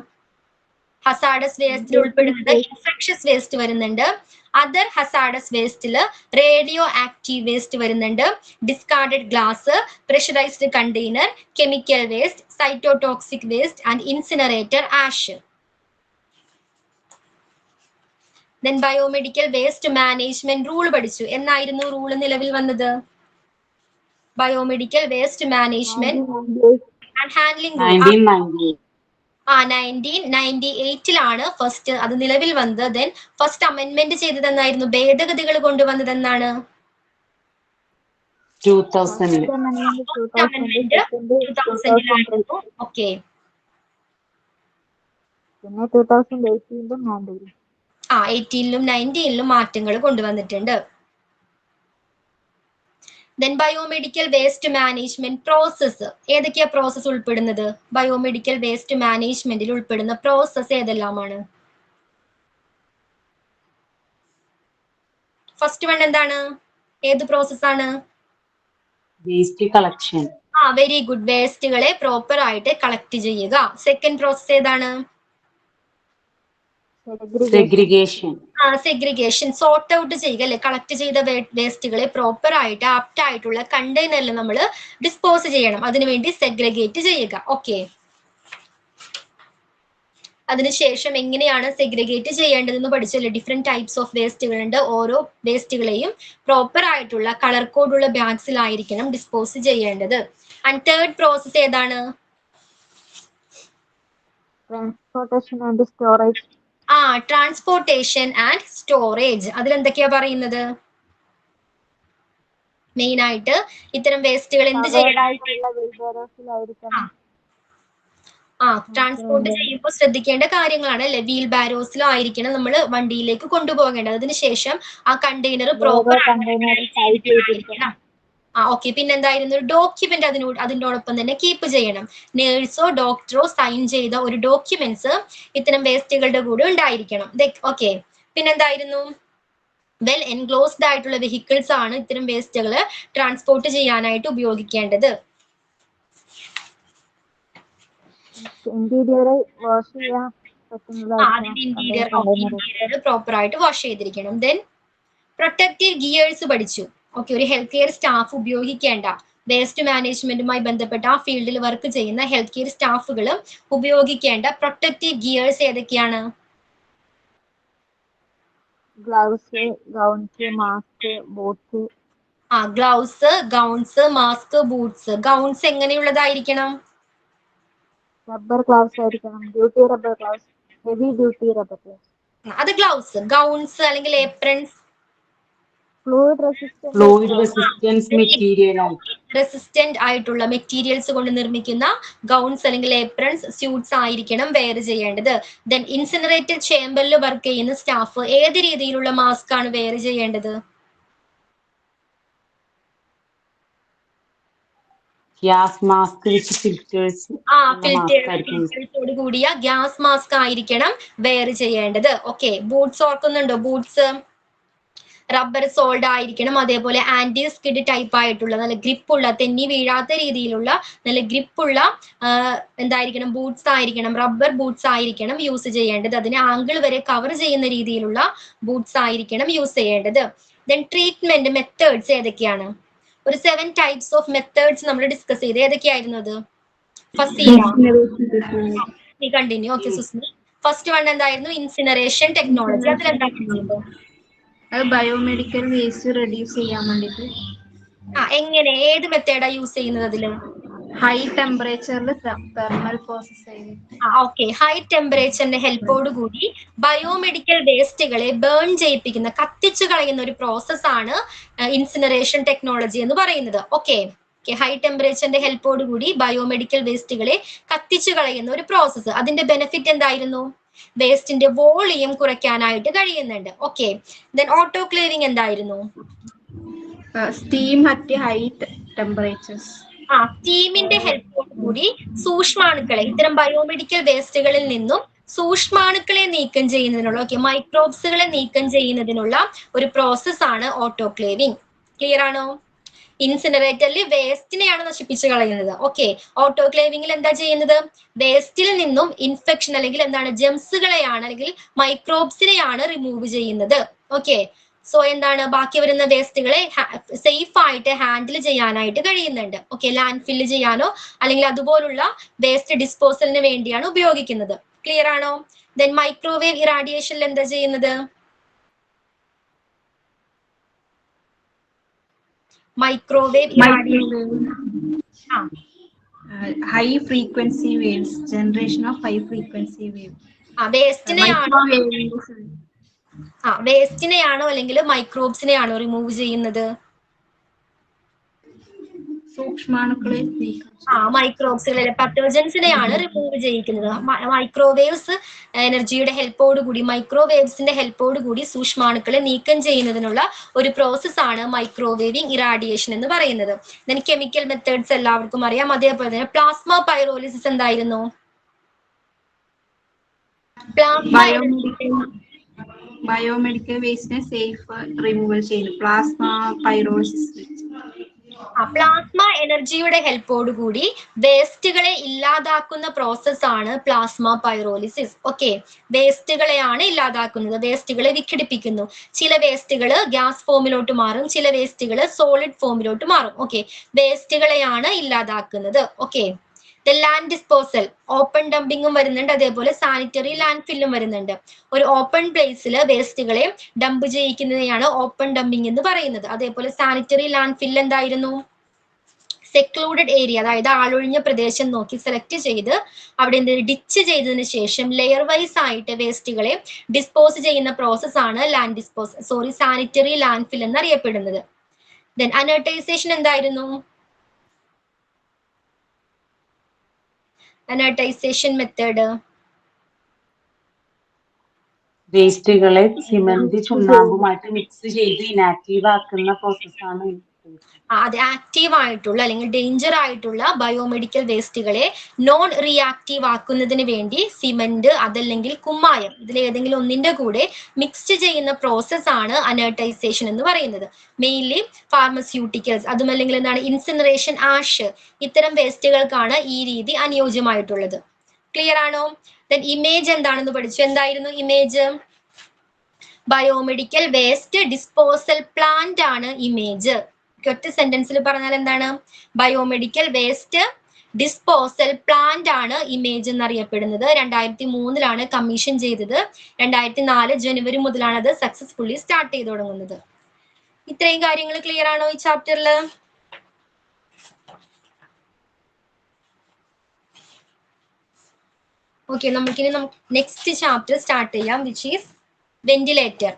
ഹസാഡസ് വേസ്റ്റിൽ ഉൾപ്പെടുന്നത് ഇൻഫെക്ഷസ് വേസ്റ്റ് വരുന്നുണ്ട്. അതർ ഹസാഡസ് വേസ്റ്റിൽ റേഡിയോ ആക്റ്റീവ് വേസ്റ്റ് വരുന്നുണ്ട്, discarded glass, pressurised container, chemical waste, cytotoxic waste and incinerator ash. Then biomedical waste management rule പഠിച്ചു. എന്നായിരുന്നു റൂൾ നിലവിൽ വന്നത്? Biomedical waste management and handling rule 1998 first അത് നിലവിൽ വന്നത്. ദെൻ ഫസ്റ്റ് അമെന്റ്മെന്റ് ചെയ്തതെന്നായിരുന്നു? ഭേദഗതികൾ കൊണ്ടുവന്നതെന്നാണ്? 2000. ഓക്കെ. പിന്നെ 2018-ലും 18-ലും 19-ലും മാറ്റങ്ങൾ കൊണ്ടുവന്നിട്ടുണ്ട്. Then biomedical waste management process. ഏതൊക്കെയാ പ്രോസസ്സ് ഉൾപ്പെടുന്നത്? ബയോമെഡിക്കൽ വേസ്റ്റ് മാനേജ്മെന്റിൽ ഉൾപ്പെടുന്ന പ്രോസസ്സ് ഏതെല്ലാമാണ്? ഫസ്റ്റ് വൺ എന്താണ്? ഏത് പ്രോസസ്സാണ്? Waste collection. Very good. വേസ്റ്റുകളെ പ്രോപ്പർ ആയിട്ട് കളക്ട് ചെയ്യുക. സെക്കൻഡ് പ്രോസസ് ഏതാണ്? സെഗ്രിഗേഷൻ. സെഗ്രിഗേഷൻ, സോർട്ട് ഔട്ട് ചെയ്യുക, അല്ലെ? കളക്ട് ചെയ്ത വേസ്റ്റുകളെ പ്രോപ്പർ ആയിട്ട് ആപ്റ്റ് ആയിട്ടുള്ള കണ്ടെയ്നറിൽ നമ്മൾ ഡിസ്പോസ് ചെയ്യണം. അതിനുവേണ്ടി സെഗ്രിഗേറ്റ് ചെയ്യുക. ഓക്കെ, അതിനുശേഷം എങ്ങനെയാണ് സെഗ്രിഗേറ്റ് ചെയ്യേണ്ടതെന്ന് പഠിച്ചല്ലോ. ഡിഫറെന്റ് ടൈപ്സ് ഓഫ് വേസ്റ്റുകൾ ഉണ്ട്. ഓരോ വേസ്റ്റുകളെയും പ്രോപ്പർ ആയിട്ടുള്ള കളർ കോഡുള്ള ബാഗ്സിലായിരിക്കണം ഡിസ്പോസ് ചെയ്യേണ്ടത്. ആൻഡ് തേർഡ് പ്രോസസ് ഏതാണ്? Transportation and storage. Transportation and storage. അതിലെന്തൊക്കെയാ പറയുന്നത്? മെയിൻ ആയിട്ട് ഇത്തരം വേസ്റ്റുകൾ എന്ത് ചെയ്യണം? ട്രാൻസ്പോർട്ട് ചെയ്യുമ്പോൾ ശ്രദ്ധിക്കേണ്ട കാര്യങ്ങളാണ് അല്ലെ. വീൽ ബാരോസിലോ ആയിരിക്കണം നമ്മൾ വണ്ടിയിലേക്ക് കൊണ്ടുപോകേണ്ടത്. അതിനുശേഷം ആ കണ്ടെയ്നർ പ്രോപ്പർ ആയിരിക്കണം. ഓക്കെ. പിന്നെന്തായിരുന്നു, ഒരു ഡോക്യുമെന്റ് അതിനോടൊപ്പം തന്നെ കീപ്പ് ചെയ്യണം. നേഴ്സോ ഡോക്ടറോ സൈൻ ചെയ്ത ഒരു ഡോക്യുമെന്റ്സ് ഇത്തരം വേസ്റ്റുകളുടെ കൂടെ ഉണ്ടായിരിക്കണം. ഓക്കെ. പിന്നെന്തായിരുന്നു, വെൽ എൻക്ലോസ്ഡ് ആയിട്ടുള്ള വെഹിക്കിൾസ് ആണ് ഇത്തരം വേസ്റ്റുകൾ ട്രാൻസ്പോർട്ട് ചെയ്യാനായിട്ട് ഉപയോഗിക്കേണ്ടത്. ഇന്റീരിയർ വാഷ് ചെയ്യാൻ ഇന്റീരിയർ പ്രോപ്പർ ആയിട്ട് വാഷ് ചെയ്തിരിക്കണം. ദെൻ പ്രൊട്ടക്റ്റീവ് ഗിയേഴ്സ് പഠിച്ചു. ഓക്കെ. ഒരു ഹെൽത്ത് കെയർ സ്റ്റാഫ് ഉപയോഗിക്കേണ്ട വേസ്റ്റ് മാനേജ്മെന്റുമായി ബന്ധപ്പെട്ട ആ ഫീൽഡിൽ വർക്ക് ചെയ്യുന്ന ഹെൽത്ത് കെയർ സ്റ്റാഫുകൾ ഉപയോഗിക്കേണ്ട പ്രൊട്ടക്റ്റീവ് ഗിയേഴ്സ് ഏതൊക്കെയാണ്? Gloves, gowns, mask, boots. Gloves, gowns, mask, boots. Gowns എങ്ങനെയുള്ളതായിരിക്കണം? റബ്ബർ ഗ്ലൗസ് ആയിരിക്കണം. Duty rubber gloves, heavy duty rubber gloves. അത് ഗ്ലൗസ്. ഗൗൺസ് അല്ലെങ്കിൽ ഏപ്രൺസ് ഫ്ലൂയിഡ് റെസിസ്റ്റൻസ് മെറ്റീരിയൽ റെസിസ്റ്റന്റ് ആയിട്ടുള്ള മെറ്റീരിയൽസ് കൊണ്ട് നിർമ്മിക്കുന്ന ഗൗൺസ് അല്ലെങ്കിൽ ഏപ്രൺസ്, സ്യൂട്ട്സ് ആയിരിക്കണം വെയർ ചെയ്യേണ്ടത്. ദെൻ ഇൻസിനറേറ്റഡ് ചേംബറിൽ വർക്ക് ചെയ്യുന്ന സ്റ്റാഫ് ഏത് രീതിയിലുള്ള മാസ്ക് ആണ് വെയർ ചെയ്യേണ്ടത്? ഗ്യാസ് മാസ്ക് വിത്ത് ഫിൽറ്റേഴ്സോട് കൂടിയ ഗ്യാസ് മാസ്ക് ആയിരിക്കണം വെയർ ചെയ്യേണ്ടത്. ഓക്കെ. ബൂട്ട്സ് ഓർക്കുന്നുണ്ടോ? ബൂട്ട്സ് റബ്ബർ സോൾഡ് ആയിരിക്കണം. അതേപോലെ ആന്റി സ്കിഡ് ടൈപ്പ് ആയിട്ടുള്ള നല്ല ഗ്രിപ്പുള്ള, തെന്നി വീഴാത്ത രീതിയിലുള്ള നല്ല ഗ്രിപ്പുള്ള എന്തായിരിക്കണം? ബൂട്ട്സ് ആയിരിക്കണം. റബ്ബർ ബൂട്ട്സ് ആയിരിക്കണം യൂസ് ചെയ്യേണ്ടത്. അതിനെ ആംഗിൾ വരെ കവർ ചെയ്യുന്ന രീതിയിലുള്ള ബൂട്ട്സ് ആയിരിക്കണം യൂസ് ചെയ്യേണ്ടത്. ദെൻ ട്രീറ്റ്മെന്റ് മെത്തേഡ്സ് ഏതൊക്കെയാണ്? ഒരു 7 ടൈപ്സ് ഓഫ് മെത്തേഡ്സ് നമ്മൾ ഡിസ്കസ് ചെയ്ത്. ഏതൊക്കെയായിരുന്നു അത്? Continue. Okay Susmi. First one എന്തായിരുന്നു? Incineration technology. അതിലെന്തായിരുന്നു? അത് ബയോമെഡിക്കൽ വേസ്റ്റ് റെഡ്യൂസ് ചെയ്യാൻ വേണ്ടിട്ട്. എങ്ങനെ, ഏത് മെത്തേഡാ യൂസ് ചെയ്യുന്നത്? അതില് ഹൈ ടെമ്പറേച്ചറിൽ തെർമൽ പ്രോസസ് ചെയ്തിട്ട്. ഓക്കെ. ഹൈ ടെമ്പറേച്ചറിന്റെ ഹെൽപ്പോട് കൂടി ബയോമെഡിക്കൽ വേസ്റ്റുകളെ ബേൺ ചെയ്യിപ്പിക്കുന്ന, കത്തിച്ചു കളയുന്ന ഒരു പ്രോസസ് ആണ് ഇൻസിനറേഷൻ ടെക്നോളജി എന്ന് പറയുന്നത്. ഓക്കെ. ഹൈ ടെമ്പറേച്ചറിന്റെ ഹെൽപ്പോട് കൂടി ബയോമെഡിക്കൽ വേസ്റ്റുകളെ കത്തിച്ചു കളയുന്ന ഒരു പ്രോസസ്സ്. അതിന്റെ ബെനിഫിറ്റ് എന്തായിരുന്നു? വേസ്റ്റിന്റെ വോളിയം കുറയ്ക്കാനായിട്ട് കഴിയുന്നുണ്ട്. ഓക്കെ. ദെൻ ഓട്ടോക്ലേവിംഗ് എന്തായിരുന്നു? Steam at high temperatures. സ്റ്റീമിന്റെ ഹെൽപ്പോട് കൂടി സൂക്ഷ്മാണുക്കളെ, ഇത്തരം ബയോമെഡിക്കൽ വേസ്റ്റുകളിൽ നിന്നും സൂക്ഷ്മാണുക്കളെ നീക്കം ചെയ്യുന്നതിനുള്ള, മൈക്രോബ്സുകളെ നീക്കം ചെയ്യുന്നതിനുള്ള ഒരു പ്രോസസ് ആണ് ഓട്ടോക്ലേവിംഗ്. ക്ലിയർ ആണോ? ഇൻസിനറേറ്ററിൽ വേസ്റ്റിനെയാണ് നശിപ്പിച്ചു കളയുന്നത്. ഓക്കെ. ഓട്ടോക്ലേവിംഗിൽ എന്താ ചെയ്യുന്നത്? വേസ്റ്റിൽ നിന്നും ഇൻഫെക്ഷൻ അല്ലെങ്കിൽ എന്താണ്, ജെംസുകളെയാണ് അല്ലെങ്കിൽ മൈക്രോബ്സിനെയാണ് റിമൂവ് ചെയ്യുന്നത്. ഓക്കെ. സോ എന്താണ്, ബാക്കി വരുന്ന വേസ്റ്റുകളെ സേഫ് ആയിട്ട് ഹാൻഡിൽ ചെയ്യാനായിട്ട് കഴിയുന്നുണ്ട്. ഓക്കെ. ലാൻഡ് ഫില്ല് ചെയ്യാനോ അല്ലെങ്കിൽ അതുപോലുള്ള വേസ്റ്റ് ഡിസ്പോസലിന് വേണ്ടിയാണ് ഉപയോഗിക്കുന്നത്. ക്ലിയർ ആണോ? ദെൻ മൈക്രോവേവ് ഇറാഡിയേഷനിൽ എന്താ ചെയ്യുന്നത്? Microwave irradiation high frequency waves, generation of high frequency wave. വേസ്റ്റിനെയാണോ അല്ലെങ്കിൽ മൈക്രോബ്സിനെയാണോ റിമൂവ് ചെയ്യുന്നത്? സൂക്ഷ്മാണുക്കളെ മൈക്രോബ്സുകളെ, പത്തോജൻസിനെയാണ് റിമൂവ് ചെയ്യിക്കുന്നത്. മൈക്രോവേവ്സ് എനർജിയുടെ ഹെൽപ്പോട് കൂടി, മൈക്രോവേവ്സിന്റെ ഹെൽപ്പോട് കൂടി സൂക്ഷ്മാണുക്കളെ നീക്കം ചെയ്യുന്നതിനുള്ള ഒരു പ്രോസസ് ആണ് മൈക്രോവേവിംഗ് ഇറാഡിയേഷൻ എന്ന് പറയുന്നത്. ദെൻ കെമിക്കൽ മെത്തേഡ്സ് എല്ലാവർക്കും അറിയാം. അതേപോലെ തന്നെ പ്ലാസ്മ പൈറോലിസിസ് എന്തായിരുന്നു? ബയോമെഡിക്കൽ വേസ്റ്റിനെ സേഫ് റിമൂവൽ ചെയ്യുന്നു പ്ലാസ്മ പൈറോളിസിസ്. പ്ലാസ്മ എനർജിയുടെ ഹെൽപ്പോട് കൂടി വേസ്റ്റുകളെ ഇല്ലാതാക്കുന്ന പ്രോസസ് ആണ് പ്ലാസ്മ പൈറോലിസിസ്. ഓക്കെ. വേസ്റ്റുകളെയാണ് ഇല്ലാതാക്കുന്നത്, വേസ്റ്റുകളെ വിഘടിപ്പിക്കുന്നു. ചില വേസ്റ്റുകൾ ഗ്യാസ് ഫോമിലോട്ട് മാറും, ചില വേസ്റ്റുകൾ സോളിഡ് ഫോമിലോട്ട് മാറും. ഓക്കെ. വേസ്റ്റുകളെയാണ് ഇല്ലാതാക്കുന്നത്. ഓക്കെ. ലാൻഡ് ഡിസ്പോസൽ, ഓപ്പൺ ഡംപിങ്ങും വരുന്നുണ്ട്, അതേപോലെ സാനിറ്ററി ലാൻഡ് ഫില്ലും വരുന്നുണ്ട്. ഒരു ഓപ്പൺ പ്ലേസിൽ വേസ്റ്റുകളെ ഡംപ് ചെയ്യിക്കുന്നതിനെയാണ് ഓപ്പൺ ഡംപിങ് എന്ന് പറയുന്നത്. അതേപോലെ സാനിറ്ററി ലാൻഡ് ഫില്ല് എന്തായിരുന്നു? സെക്ലൂഡഡ് ഏരിയ, അതായത് ആളൊഴിഞ്ഞ പ്രദേശം നോക്കി സെലക്ട് ചെയ്ത് അവിടെ ഡിച്ച് ചെയ്തതിനു ശേഷം ലെയർ വൈസ് ആയിട്ട് വേസ്റ്റുകളെ ഡിസ്പോസ് ചെയ്യുന്ന പ്രോസസ് ആണ് സാനിറ്ററി ലാൻഡ് ഫിൽ എന്നറിയപ്പെടുന്നത്. ദെൻ അനർട്ടൈസേഷൻ എന്തായിരുന്നു? അനർട്ടൈസേഷൻ മെത്തേഡ്? വേസ്റ്റുകളെ സിമന്റ് ചുണ്ണാമ്പുമായിട്ട് മിക്സ് ചെയ്ത് ഇനാക്റ്റീവ് ആക്കുന്ന പ്രോസസ്സാണ്. അത് ആക്റ്റീവ് ആയിട്ടുള്ള അല്ലെങ്കിൽ ഡേഞ്ചർ ആയിട്ടുള്ള ബയോമെഡിക്കൽ വേസ്റ്റുകളെ നോൺ റിയാക്റ്റീവ് ആക്കുന്നതിന് വേണ്ടി സിമന്റ് അതല്ലെങ്കിൽ കുമ്മായം ഇതിൽ ഏതെങ്കിലും ഒന്നിന്റെ കൂടെ മിക്സ് ചെയ്യുന്ന പ്രോസസ് ആണ് അനർട്ടൈസേഷൻ എന്ന് പറയുന്നത്. മെയിൻലി ഫാർമസ്യൂട്ടിക്കൽസ്, അതുമല്ലെങ്കിൽ എന്താണ് ഇൻസിനറേഷൻ, ആഷ്, ഇത്തരം വേസ്റ്റുകൾക്കാണ് ഈ രീതി അനുയോജ്യമായിട്ടുള്ളത്. ക്ലിയർ ആണോ? ദെൻ ഇമേജ് എന്താണെന്ന് പഠിച്ചു. എന്തായിരുന്നു image? Biomedical waste disposal plant ആണ് ഇമേജ്. ഒറ്റ സെന്റൻസിൽ പറഞ്ഞാൽ എന്താണ്? ബയോമെഡിക്കൽ വേസ്റ്റ് ഡിസ്പോസൽ പ്ലാന്റ് ആണ് ഇമേജ് എന്നറിയപ്പെടുന്നത്. 2003 കമ്മീഷൻ ചെയ്തത്. 2004 ജനുവരി മുതലാണ് അത് സക്സസ്ഫുള്ളി സ്റ്റാർട്ട് ചെയ്ത് തുടങ്ങുന്നത്. ഇത്രയും കാര്യങ്ങൾ ക്ലിയർ ആണോ ഈ ചാപ്റ്ററിൽ? ഓക്കെ, നമുക്കിനി നെക്സ്റ്റ് ചാപ്റ്റർ സ്റ്റാർട്ട് ചെയ്യാം, which is ventilator.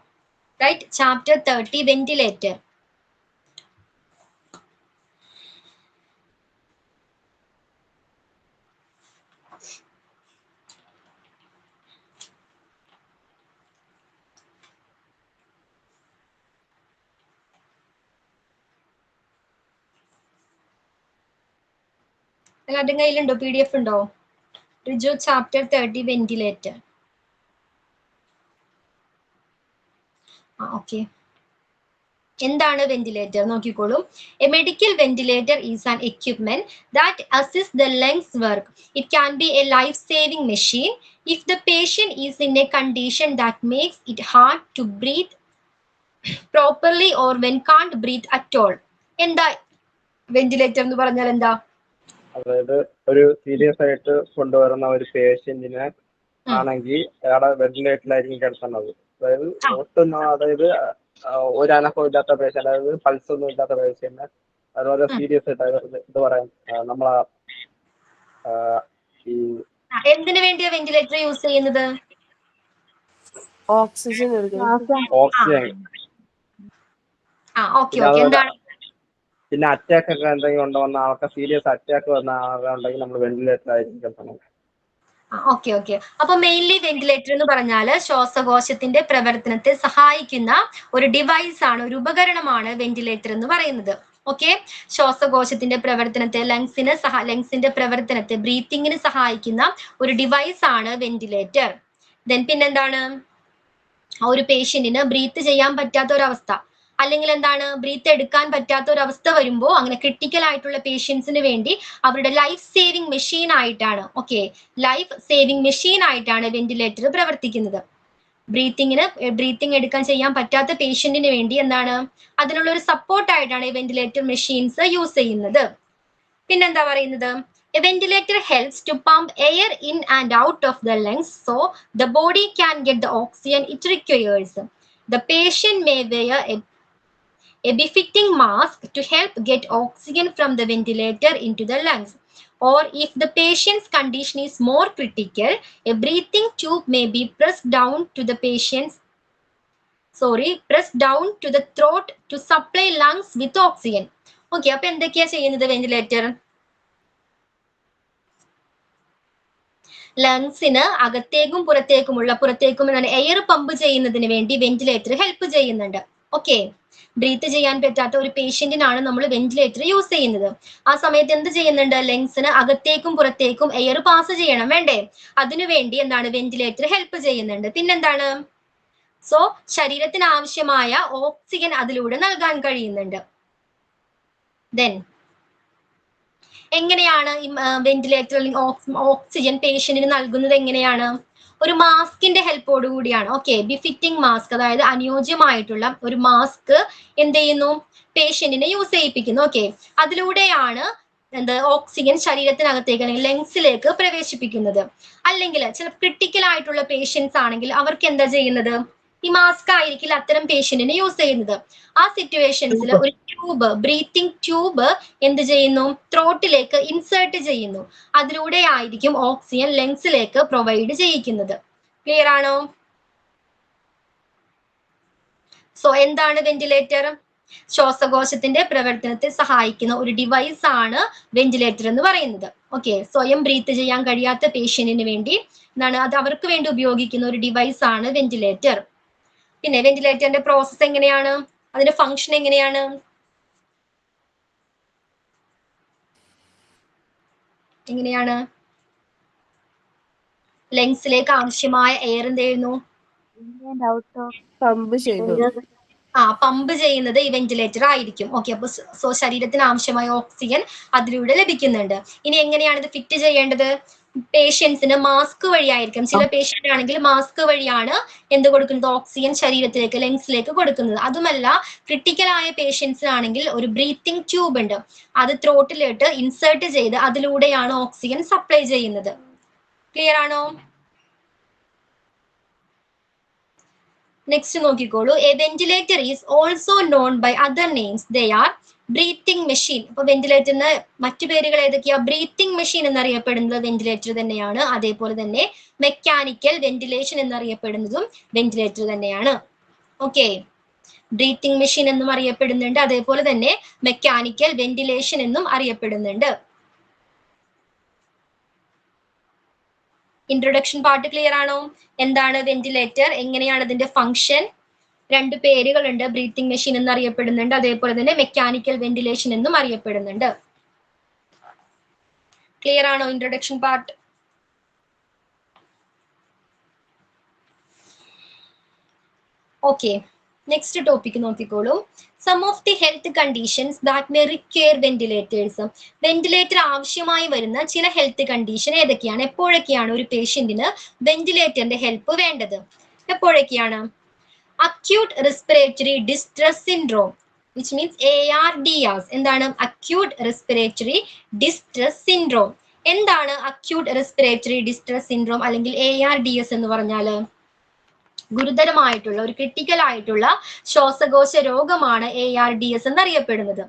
Right, chapter 30 ventilator. എല്ലാവരുടെ കയ്യിലുണ്ടോ? PDF ഉണ്ടോ? Riju, chapter 30 ventilator. ഓക്കെ, എന്താണ് വെന്റിലേറ്റർ നോക്കിക്കോളൂ. A medical ventilator is an equipment that assist the lungs work. It can be a life saving machine if the patient is in a condition that makes it hard to breathe properly or when can't breathe at all. എന്താ ventilator എന്ന് പറഞ്ഞാൽ എന്താ? അതായത് ഒരു serious ആയിട്ട് കൊണ്ടുവരുന്ന ഒരു പേഷ്യന്റിനെ ആണെങ്കിൽ അയാളെ വെന്റിലേറ്ററിലായിരിക്കും കിടത്തുന്നത്. അതായത് ഒട്ടും ഒരു അനക്കവും ഇല്ലാത്ത പേഷ്യന്റ്, അതായത് പൾസ് ഒന്നും ഇല്ലാത്ത പേഷ്യന്റ്, അതുപോലെ സീരിയസ് ആയിട്ട് ഇത് പറയാൻ നമ്മളെ ഈ എന്തിനു വേണ്ടിയാ വെന്റിലേറ്റർ യൂസ് ചെയ്യുന്നത്? Oxygen oxygen. എന്താണ്? പിന്നെ അറ്റാക്ക് ഒക്കെ എന്തെങ്കിലും കൊണ്ടുവന്ന ആൾക്ക്, സീരിയസ് അറ്റാക്ക് വന്ന ആളുണ്ടെങ്കിൽ നമ്മൾ വെന്റിലേറ്റർ ആയിരിക്കും കിടത്തണം. Okay okay. അപ്പൊ മെയിൻലി വെന്റിലേറ്റർ എന്ന് പറഞ്ഞാൽ ശ്വാസകോശത്തിന്റെ പ്രവർത്തനത്തെ സഹായിക്കുന്ന ഒരു ഡിവൈസ് ആണ്, ഒരു ഉപകരണമാണ് വെന്റിലേറ്റർ എന്ന് പറയുന്നത്. ഓക്കെ, ശ്വാസകോശത്തിന്റെ പ്രവർത്തനത്തെ, ലങ്സിന്റെ പ്രവർത്തനത്തെ, ബ്രീത്തിങ്ങിന് സഹായിക്കുന്ന ഒരു ഡിവൈസ് ആണ് വെന്റിലേറ്റർ. ദെൻ പിന്നെന്താണ്? ഒരു പേഷ്യന്റിന് ബ്രീത്ത് ചെയ്യാൻ പറ്റാത്ത ഒരവസ്ഥ, അല്ലെങ്കിൽ എന്താണ് ബ്രീത്ത് എടുക്കാൻ പറ്റാത്ത ഒരു അവസ്ഥ വരുമ്പോൾ, അങ്ങനെ ക്രിട്ടിക്കൽ ആയിട്ടുള്ള പേഷ്യൻസിന് വേണ്ടി അവരുടെ ലൈഫ് സേവിംഗ് മെഷീൻ ആയിട്ടാണ്, ലൈഫ് സേവിംഗ് മെഷീൻ ആയിട്ടാണ് വെന്റിലേറ്റർ പ്രവർത്തിക്കുന്നത്. ബ്രീത്തിങ് എടുക്കാൻ ചെയ്യാൻ പറ്റാത്ത പേഷ്യന്റിന് വേണ്ടി എന്താണ് അതിനുള്ള ഒരു സപ്പോർട്ട് ആയിട്ടാണ് ഈ വെന്റിലേറ്റർ മെഷീൻസ് യൂസ് ചെയ്യുന്നത്. പിന്നെന്താ പറയുന്നത്? A ventilator helps to pump air in and out of the lungs so the body can get the oxygen it requires. The patient may wear a befitting mask to help get oxygen from the ventilator into the lungs. Or if the patient's condition is more critical, a breathing tube may be pressed down to the throat to supply lungs with oxygen. Okay, അപ്പോൾ എന്തൊക്കെയാ ചെയ്യുന്നത് ventilator? ലങ്സിന് അകത്തേക്കും പുറത്തേക്കും air pump ചെയ്യുന്നതിന് വേണ്ടി ventilator help ചെയ്യുന്നുണ്ട്. Okay, breath ചെയ്യാൻ പറ്റാത്ത ഒരു പേഷ്യന്റിനാണ് നമ്മൾ വെന്റിലേറ്റർ യൂസ് ചെയ്യുന്നത്. ആ സമയത്ത് എന്ത് ചെയ്യുന്നുണ്ട്? ലങ്സിന് അകത്തേക്കും പുറത്തേക്കും എയർ പാസ് ചെയ്യണം, വേണ്ടേ? അതിനുവേണ്ടി എന്താണ് വെന്റിലേറ്റർ ഹെൽപ്പ് ചെയ്യുന്നുണ്ട്. പിന്നെന്താണ്? സോ ശരീരത്തിന് ആവശ്യമായ ഓക്സിജൻ അതിലൂടെ നൽകാൻ കഴിയുന്നുണ്ട്. ദെൻ എങ്ങനെയാണ് വെന്റിലേറ്റർ ഓക്സിജൻ പേഷ്യന്റിന് നൽകുന്നത്? എങ്ങനെയാണ്? ഒരു മാസ്കിന്റെ ഹെൽപ്പോട് കൂടിയാണ്. ഓക്കെ, ബിഫിറ്റിംഗ് മാസ്ക്, അതായത് അനുയോജ്യമായിട്ടുള്ള ഒരു മാസ്ക് എന്ത് ചെയ്യുന്നു? പേഷ്യന്റിനെ യൂസ് ചെയ്യിപ്പിക്കുന്നു. ഓക്കെ, അതിലൂടെയാണ് ഓക്സിജൻ ശരീരത്തിനകത്തേക്ക് അല്ലെങ്കിൽ ലങ്സിലേക്ക് പ്രവേശിപ്പിക്കുന്നത്. അല്ലെങ്കിൽ ചില ക്രിട്ടിക്കൽ ആയിട്ടുള്ള പേഷ്യൻസ് ആണെങ്കിൽ അവർക്ക് എന്താ ചെയ്യുന്നത്? ഈ മാസ്ക് ആയിരിക്കില്ല അത്തരം പേഷ്യന്റിന് യൂസ് ചെയ്യുന്നത്. ആ സിറ്റുവേഷൻസിൽ ഒരു ബ്രീത്തിങ് ട്യൂബ് എന്ത് ചെയ്യുന്നു? ത്രോട്ടിലേക്ക് ഇൻസേർട്ട് ചെയ്യുന്നു. അതിലൂടെ ആയിരിക്കും ഓക്സിജൻ ലങ്സിലേക്ക് പ്രൊവൈഡ് ചെയ്യിക്കുന്നത്. ക്ലിയർ ആണോ? സോ എന്താണ് വെന്റിലേറ്റർ? ശ്വാസകോശത്തിന്റെ പ്രവർത്തനത്തെ സഹായിക്കുന്ന ഒരു ഡിവൈസ് ആണ് വെന്റിലേറ്റർ എന്ന് പറയുന്നത്. ഓക്കെ, സ്വയം ബ്രീത്ത് ചെയ്യാൻ കഴിയാത്ത പേഷ്യന്റിന് വേണ്ടി അത് അവർക്ക് വേണ്ടി ഉപയോഗിക്കുന്ന ഒരു ഡിവൈസ് ആണ് വെന്റിലേറ്റർ. പിന്നെ വെന്റിലേറ്ററിന്റെ പ്രോസസ് എങ്ങനെയാണ്, അതിന്റെ ഫംഗ്ഷൻ എങ്ങനെയാണ്? ലങ്സിലേക്ക് ആവശ്യമായ എയർ എന്ത് ചെയ്യുന്നു? പമ്പ് ചെയ്തു. പമ്പ് ചെയ്യുന്നത് ഈ വെന്റിലേറ്റർ ആയിരിക്കും. ഓക്കെ, അപ്പൊ ശരീരത്തിന് ആവശ്യമായ ഓക്സിജൻ അതിലൂടെ ലഭിക്കുന്നുണ്ട്. ഇനി എങ്ങനെയാണ് ഇത് ഫിറ്റ് ചെയ്യേണ്ടത്? പേഷ്യൻസിന് മാസ്ക് വഴിയായിരിക്കും. ചില പേഷ്യന്റ് ആണെങ്കിൽ മാസ്ക് വഴിയാണ് എന്ത് കൊടുക്കുന്നത്? ഓക്സിജൻ ശരീരത്തിലേക്ക്, ലങ്സിലേക്ക് കൊടുക്കുന്നത്. അതുമല്ല, ക്രിട്ടിക്കൽ ആയ പേഷ്യൻസിനാണെങ്കിൽ ഒരു ബ്രീത്തിങ് ട്യൂബ് ഉണ്ട്, അത് ത്രോട്ടിലിട്ട് ഇൻസേർട്ട് ചെയ്ത് അതിലൂടെയാണ് ഓക്സിജൻ സപ്ലൈ ചെയ്യുന്നത്. ക്ലിയർ ആണോ? നെക്സ്റ്റ് നോക്കിക്കോളൂ. A ventilator is also known by other names. They are breathing machine. അപ്പൊ വെന്റിലേറ്ററിന് മറ്റു പേരുകൾ ഏതൊക്കെയാ? ബ്രീത്തിങ് മെഷീൻ എന്നറിയപ്പെടുന്നത് വെന്റിലേറ്റർ തന്നെയാണ്. അതേപോലെ തന്നെ മെക്കാനിക്കൽ വെന്റിലേഷൻ എന്നറിയപ്പെടുന്നതും വെന്റിലേറ്റർ തന്നെയാണ്. ഓക്കെ, ബ്രീത്തിങ് മെഷീൻ എന്നും അറിയപ്പെടുന്നുണ്ട്, അതേപോലെ തന്നെ മെക്കാനിക്കൽ വെന്റിലേഷൻ എന്നും അറിയപ്പെടുന്നുണ്ട്. ഇൻട്രൊഡക്ഷൻ പാർട്ട് ക്ലിയർ ആണോ? എന്താണ് വെന്റിലേറ്റർ, എങ്ങനെയാണ് അതിന്റെ ഫംഗ്ഷൻ? രണ്ട് പേരുകളുണ്ട്, ബ്രീത്തിങ് മെഷീൻ എന്നറിയപ്പെടുന്നുണ്ട്, അതേപോലെ തന്നെ മെക്കാനിക്കൽ വെന്റിലേഷൻ എന്നും അറിയപ്പെടുന്നുണ്ട്. ക്ലിയർ ആണോ introduction part? Okay, next topic നോക്കിക്കോളൂ. Some of the health conditions that may require ventilators. Ventilator ആവശ്യമായി വരുന്ന ചില ഹെൽത്ത് കണ്ടീഷൻ ഏതൊക്കെയാണ്? എപ്പോഴൊക്കെയാണ് ഒരു പേഷ്യന്റിന് വെന്റിലേറ്ററിന്റെ ഹെൽപ്പ് വേണ്ടത്? എപ്പോഴൊക്കെയാണ്? Acute respiratory distress syndrome, which means ARDS. എന്താണ് അക്യൂട്ട് റെസ്പിറേറ്ററി ഡിസ്ട്രസ് സിൻഡ്രോം? എന്താണ് അക്യൂട്ട് റെസ്പിറേറ്ററി ഡിസ്ട്രസ് സിൻഡ്രോം അല്ലെങ്കിൽ ARDS എന്ന് പറഞ്ഞാല്? ഗുരുതരമായിട്ടുള്ള ഒരു ക്രിട്ടിക്കൽ ആയിട്ടുള്ള ശ്വാസകോശ രോഗമാണ് ARDS എന്നറിയപ്പെടുന്നത്.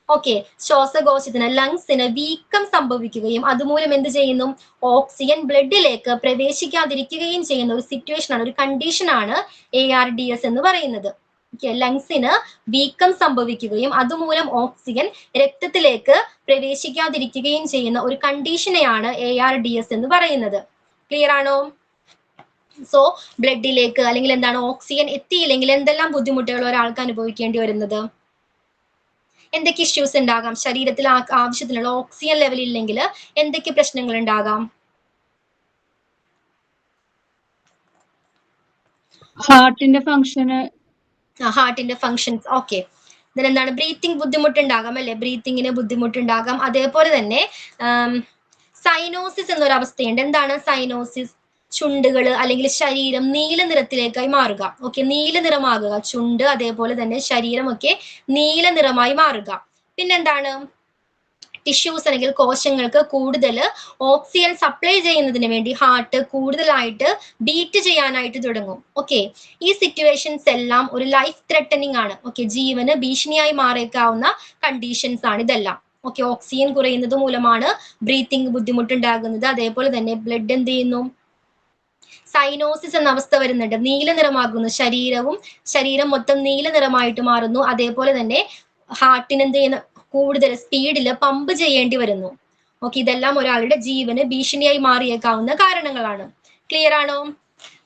ഓക്കെ, ശ്വാസകോശത്തിന്, ലങ്സിന് വീക്കം സംഭവിക്കുകയും അതുമൂലം എന്ത് ചെയ്യുന്നു? ഓക്സിജൻ ബ്ലഡിലേക്ക് പ്രവേശിക്കാതിരിക്കുകയും ചെയ്യുന്ന ഒരു സിറ്റുവേഷൻ ആണ്, ഒരു കണ്ടീഷൻ ആണ് ARDS എന്ന് പറയുന്നത്. ലങ്സിന് വീക്കം സംഭവിക്കുകയും അതുമൂലം ഓക്സിജൻ രക്തത്തിലേക്ക് പ്രവേശിക്കാതിരിക്കുകയും ചെയ്യുന്ന ഒരു കണ്ടീഷനെയാണ് ARDS എന്ന് പറയുന്നത്. ക്ലിയർ ആണോ? സോ ബ്ലഡിലേക്ക് അല്ലെങ്കിൽ എന്താണ് ഓക്സിജൻ എത്തിയില്ലെങ്കിൽ എന്തെല്ലാം ബുദ്ധിമുട്ടുകൾ ഒരാൾക്ക് അനുഭവിക്കേണ്ടി വരുന്നത്? എന്തൊക്കെ ഇഷ്യൂസ് ഉണ്ടാകാം? ശരീരത്തിൽ ആവശ്യത്തിനുള്ള ഓക്സിജൻ ലെവൽ ഇല്ലെങ്കിൽ എന്തൊക്കെ പ്രശ്നങ്ങൾ ഉണ്ടാകാം? ഹാർട്ടിന്റെ ഫങ്ഷൻസ്. ഓക്കെ, ഇതിനെന്താണ്? ബ്രീത്തിങ് ബുദ്ധിമുട്ടുണ്ടാകാം അല്ലെ? ബ്രീത്തിങ്ങിന് ബുദ്ധിമുട്ടുണ്ടാകാം. അതേപോലെ തന്നെ സൈനോസിസ് എന്നൊരു അവസ്ഥയുണ്ട്. എന്താണ് സൈനോസിസ്? ചുണ്ടുകൾ അല്ലെങ്കിൽ ശരീരം നീല നിറത്തിലേക്കായി മാറുക. ഓക്കെ, നീല നിറമാകുക ചുണ്ട്, അതേപോലെ തന്നെ ശരീരമൊക്കെ നീല നിറമായി മാറുക. പിന്നെന്താണ്? ടിഷ്യൂസ് അല്ലെങ്കിൽ കോശങ്ങൾക്ക് കൂടുതൽ ഓക്സിജൻ സപ്ലൈ ചെയ്യുന്നതിന് വേണ്ടി ഹാർട്ട് കൂടുതലായിട്ട് ബീറ്റ് ചെയ്യാനായിട്ട് തുടങ്ങും. ഓക്കെ, ഈ സിറ്റുവേഷൻസ് എല്ലാം ഒരു ലൈഫ് ത്രെട്ടനിങ് ആണ്. ഓക്കെ, ജീവന് ഭീഷണിയായി മാറിയേക്കാവുന്ന കണ്ടീഷൻസ് ആണ് ഇതെല്ലാം. ഓക്കെ, ഓക്സിജൻ കുറയുന്നത് മൂലമാണ് ബ്രീത്തിങ് ബുദ്ധിമുട്ടുണ്ടാകുന്നത്. അതേപോലെ തന്നെ ബ്ലഡ് എന്ത് ചെയ്യുന്നു? സൈനോസിസ് എന്ന അവസ്ഥ വരുന്നുണ്ട്, നീല നിറമാകുന്നു ശരീരം മൊത്തം നീല നിറമായിട്ട് മാറുന്നു. അതേപോലെ തന്നെ ഹാർട്ടിന് എന്ത് ചെയ്യുന്ന? കൂടുതൽ സ്പീഡിൽ പമ്പ് ചെയ്യേണ്ടി വരുന്നു. ഓക്കെ, ഇതെല്ലാം ഒരാളുടെ ജീവന് ഭീഷണിയായി മാറിയേക്കാവുന്ന കാരണങ്ങളാണ്. ക്ലിയർ ആണോ?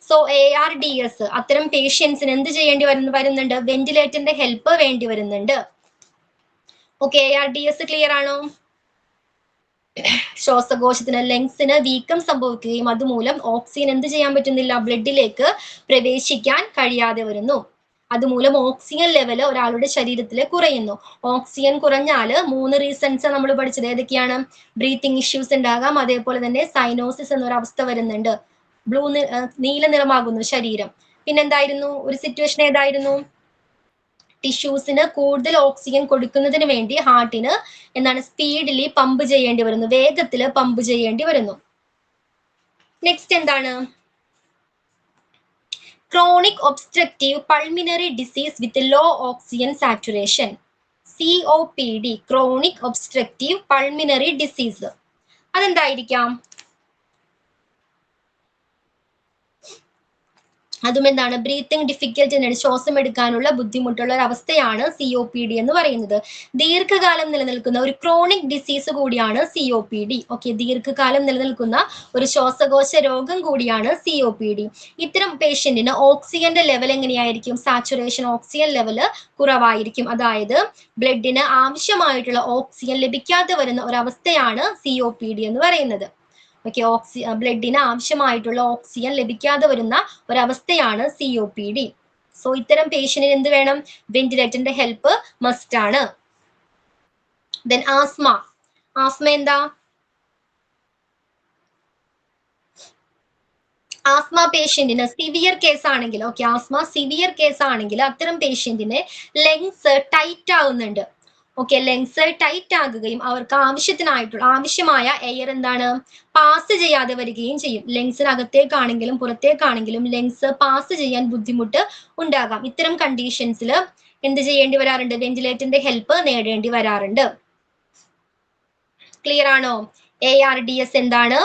സോ ARDS അത്തരം പേഷ്യൻസിന് എന്ത് ചെയ്യേണ്ടി വരുന്നുണ്ട്? വെന്റിലേറ്ററിന്റെ ഹെൽപ്പ് വേണ്ടി വരുന്നുണ്ട്. ഓക്കെ, ARDS ക്ലിയർ ആണോ? ശ്വാസകോശത്തിന്, ലങ്സിന് വീക്കം സംഭവിക്കുകയും അതുമൂലം ഓക്സിജൻ എന്ത് ചെയ്യാൻ പറ്റുന്നില്ല? ബ്ലഡിലേക്ക് പ്രവേശിക്കാൻ കഴിയാതെ വരുന്നു. അതുമൂലം ഓക്സിജൻ ലെവൽ ഒരാളുടെ ശരീരത്തിൽ കുറയുന്നു. ഓക്സിജൻ കുറഞ്ഞാൽ 3 റീസൺസ് നമ്മൾ പഠിച്ചത്. ഏതൊക്കെയാണ്? ബ്രീത്തിങ് ഇഷ്യൂസ് ഉണ്ടാകാം, അതേപോലെ തന്നെ സൈനോസിസ് എന്നൊരു അവസ്ഥ വരുന്നുണ്ട്, നീല നിറമാകുന്നു ശരീരം. പിന്നെന്തായിരുന്നു ഒരു സിറ്റുവേഷൻ? ഏതായിരുന്നു? ടിഷ്യൂസിന് കൂടുതൽ ഓക്സിജൻ കൊടുക്കുന്നതിന് വേണ്ടി ഹാർട്ടിന് എന്താണ്? സ്പീഡിലി പമ്പ് ചെയ്യേണ്ടി വരുന്നു, വേഗത്തിൽ പമ്പ് ചെയ്യേണ്ടി വരുന്നു. നെക്സ്റ്റ് എന്താണ്? Chronic obstructive pulmonary disease with low oxygen saturation, COPD, chronic obstructive pulmonary disease. അതെന്തായിരിക്കാം? അതും എന്താണ് ബ്രീത്തിങ് ഡിഫിക്കൽട്ടി എന്നാണ്, ശ്വാസം എടുക്കാനുള്ള ബുദ്ധിമുട്ടുള്ള ഒരു അവസ്ഥയാണ് COPD എന്ന് പറയുന്നത്. ദീർഘകാലം നിലനിൽക്കുന്ന ഒരു ക്രോണിക് ഡിസീസ് കൂടിയാണ് COPD. ഓക്കെ, ദീർഘകാലം നിലനിൽക്കുന്ന ഒരു ശ്വാസകോശ രോഗം കൂടിയാണ് COPD. ഇത്തരം പേഷ്യന്റിന് ഓക്സിജന്റെ ലെവൽ എങ്ങനെയായിരിക്കും? സാച്ചുറേഷൻ ഓക്സിജൻ ലെവല് കുറവായിരിക്കും. അതായത് ബ്ലഡിന് ആവശ്യമായിട്ടുള്ള ഓക്സിജൻ ലഭിക്കാതെ വരുന്ന ഒരവസ്ഥയാണ് COPD എന്ന് പറയുന്നത്. ഓക്കെ, ബ്ലഡിന് ആവശ്യമായിട്ടുള്ള ഓക്സിജൻ ലഭിക്കാതെ വരുന്ന ഒരവസ്ഥയാണ് COPD. സോ ഇത്തരം പേഷ്യന്റിന് എന്ത് വേണം? വെന്റിലേറ്ററിന്റെ ഹെൽപ്പ് മസ്റ്റ് ആണ്. Then asthma. ആസ്മ എന്താ? ആസ്മ പേഷ്യന്റിന് സിവിയർ കേസ് ആണെങ്കിൽ, ഓക്കെ, ആസ്മ സിവിയർ കേസ് ആണെങ്കിൽ അത്തരം പേഷ്യന്റിന് ലങ്സ് ടൈറ്റ് ആവുന്നുണ്ട്. ഓക്കെ, ലങ്സ് ടൈറ്റ് ആകുകയും അവർക്ക് ആവശ്യമായ എയർ എന്താണ് പാസ് ചെയ്യാതെ വരികയും ചെയ്യും. ലങ്സിനകത്തേക്കാണെങ്കിലും പുറത്തേക്കാണെങ്കിലും ലങ്സ് പാസ് ചെയ്യാൻ ബുദ്ധിമുട്ട് ഉണ്ടാകാം. ഇത്തരം കണ്ടീഷൻസിൽ എന്ത് ചെയ്യേണ്ടി വരാറുണ്ട്? വെന്റിലേറ്ററിന്റെ ഹെൽപ്പ് നേടേണ്ടി വരാറുണ്ട്. ക്ലിയർ ആണോ? ARDS എന്താണ്?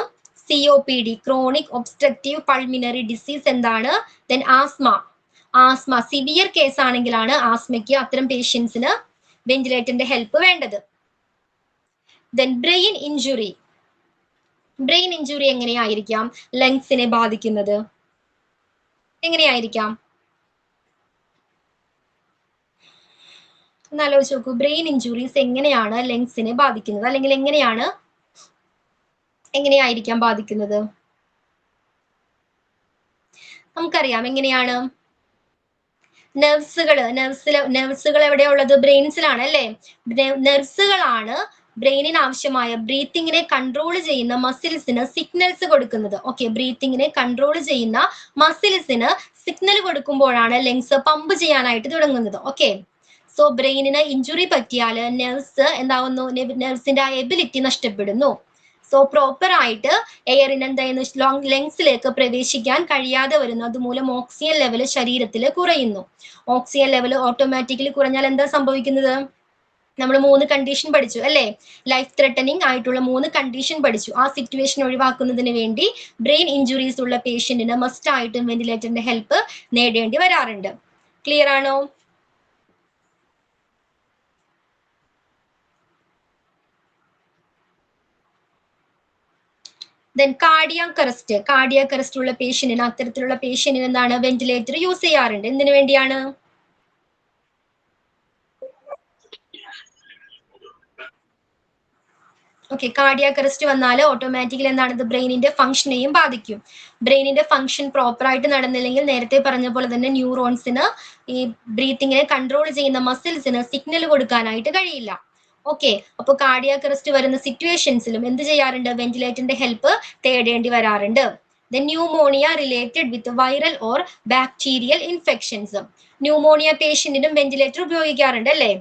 COPD chronic obstructive pulmonary disease എന്താണ്? ദെൻ ആസ്മ സിവിയർ കേസ് ആണെങ്കിലാണ് ആസ്മയ്ക്ക് അത്തരം പേഷ്യൻസിന് വെന്റിലേറ്ററിന്റെ ഹെൽപ്പ് വേണ്ടത്. Then brain injury. Brain injury എങ്ങനെയായിരിക്കാം ലങ്സിനെ ബാധിക്കുന്നത്? എങ്ങനെയായിരിക്കാം? ഒന്ന് ആലോചിച്ച് നോക്കൂ. ബ്രെയിൻ ഇഞ്ചുറീസ് എങ്ങനെയാണ് ലങ്സിനെ ബാധിക്കുന്നത്, അല്ലെങ്കിൽ എങ്ങനെയായിരിക്കാം ബാധിക്കുന്നത്? നമുക്കറിയാം എങ്ങനെയാണ്. നെർവ്സുകൾ എവിടെയാ ഉള്ളത്? ബ്രെയിൻസിലാണ് അല്ലേ? നെർവ്സുകളാണ് ബ്രെയിനിന് ആവശ്യമായ ബ്രീത്തിങ്ങിനെ കൺട്രോൾ ചെയ്യുന്ന മസിൽസിന് സിഗ്നൽസ് കൊടുക്കുന്നത്. ഓക്കെ, ബ്രീത്തിങ്ങിനെ കൺട്രോൾ ചെയ്യുന്ന മസിൽസിന് സിഗ്നൽ കൊടുക്കുമ്പോഴാണ് ലങ്സ് പമ്പ് ചെയ്യാനായിട്ട് തുടങ്ങുന്നത്. ഓക്കെ, സോ ബ്രെയിനിന് ഇഞ്ചുറി പറ്റിയാൽ നെർവ്സ് എന്താവുന്നു? നെർവ്സിന്റെ ആ എബിലിറ്റി നഷ്ടപ്പെടുന്നു. സോ പ്രോപ്പർ ആയിട്ട് എയറിന് എന്തായിരുന്നു ലങ്സിലേക്ക് പ്രവേശിക്കാൻ കഴിയാതെ വരുന്നു. അതുമൂലം ഓക്സിജൻ ലെവൽ ശരീരത്തിൽ കുറയുന്നു. ഓക്സിജൻ ലെവൽ ഓട്ടോമാറ്റിക്കലി കുറഞ്ഞാൽ എന്താ സംഭവിക്കുന്നത്? നമ്മൾ 3 കണ്ടീഷൻ പഠിച്ചു അല്ലേ? ലൈഫ് ത്രെട്ടനിങ് ആയിട്ടുള്ള 3 കണ്ടീഷൻ പഠിച്ചു. ആ സിറ്റുവേഷൻ ഒഴിവാക്കുന്നതിന് വേണ്ടി ബ്രെയിൻ ഇഞ്ചുറീസ് ഉള്ള പേഷ്യന്റിന് മസ്റ്റ് ആയിട്ടും വെന്റിലേറ്ററിന്റെ ഹെൽപ്പ് നേടേണ്ടി വരാറുണ്ട്. ക്ലിയർ ആണോ? ദെൻ കാർഡിയാക് അറസ്റ്റ് ഉള്ള പേഷ്യന്റിന്, അത്തരത്തിലുള്ള പേഷ്യന്റിന് എന്താണ് വെന്റിലേറ്റർ യൂസ് ചെയ്യാറുണ്ട്. എന്തിനു വേണ്ടിയാണ്? ഓക്കെ, കാർഡിയാക് അറസ്റ്റ് വന്നാൽ ഓട്ടോമാറ്റിക്കലി എന്താണ്? ഇത് ബ്രെയിനിന്റെ ഫംഗ്ഷനെയും ബാധിക്കും. ബ്രെയിനിന്റെ ഫംഗ്ഷൻ പ്രോപ്പർ ആയിട്ട് നടന്നില്ലെങ്കിൽ നേരത്തെ പറഞ്ഞ പോലെ തന്നെ ന്യൂറോൺസിന് ഈ ബ്രീത്തിങ്ങിനെ കൺട്രോൾ ചെയ്യുന്ന മസിൽസിന് സിഗ്നൽ കൊടുക്കാനായിട്ട് കഴിയില്ല. ഓക്കെ, അപ്പോൾ കാർഡിയാക് അറസ്റ്റ് വരുന്ന സിറ്റുവേഷൻസിലും എന്ത് ചെയ്യാറുണ്ട്? വെന്റിലേറ്ററിന്റെ ഹെൽപ്പ് തേടേണ്ടി വരാറുണ്ട്. Then pneumonia related with viral or bacterial infections. Pneumonia പേഷ്യന്റിനും വെന്റിലേറ്റർ ഉപയോഗിക്കാറുണ്ട് അല്ലേ?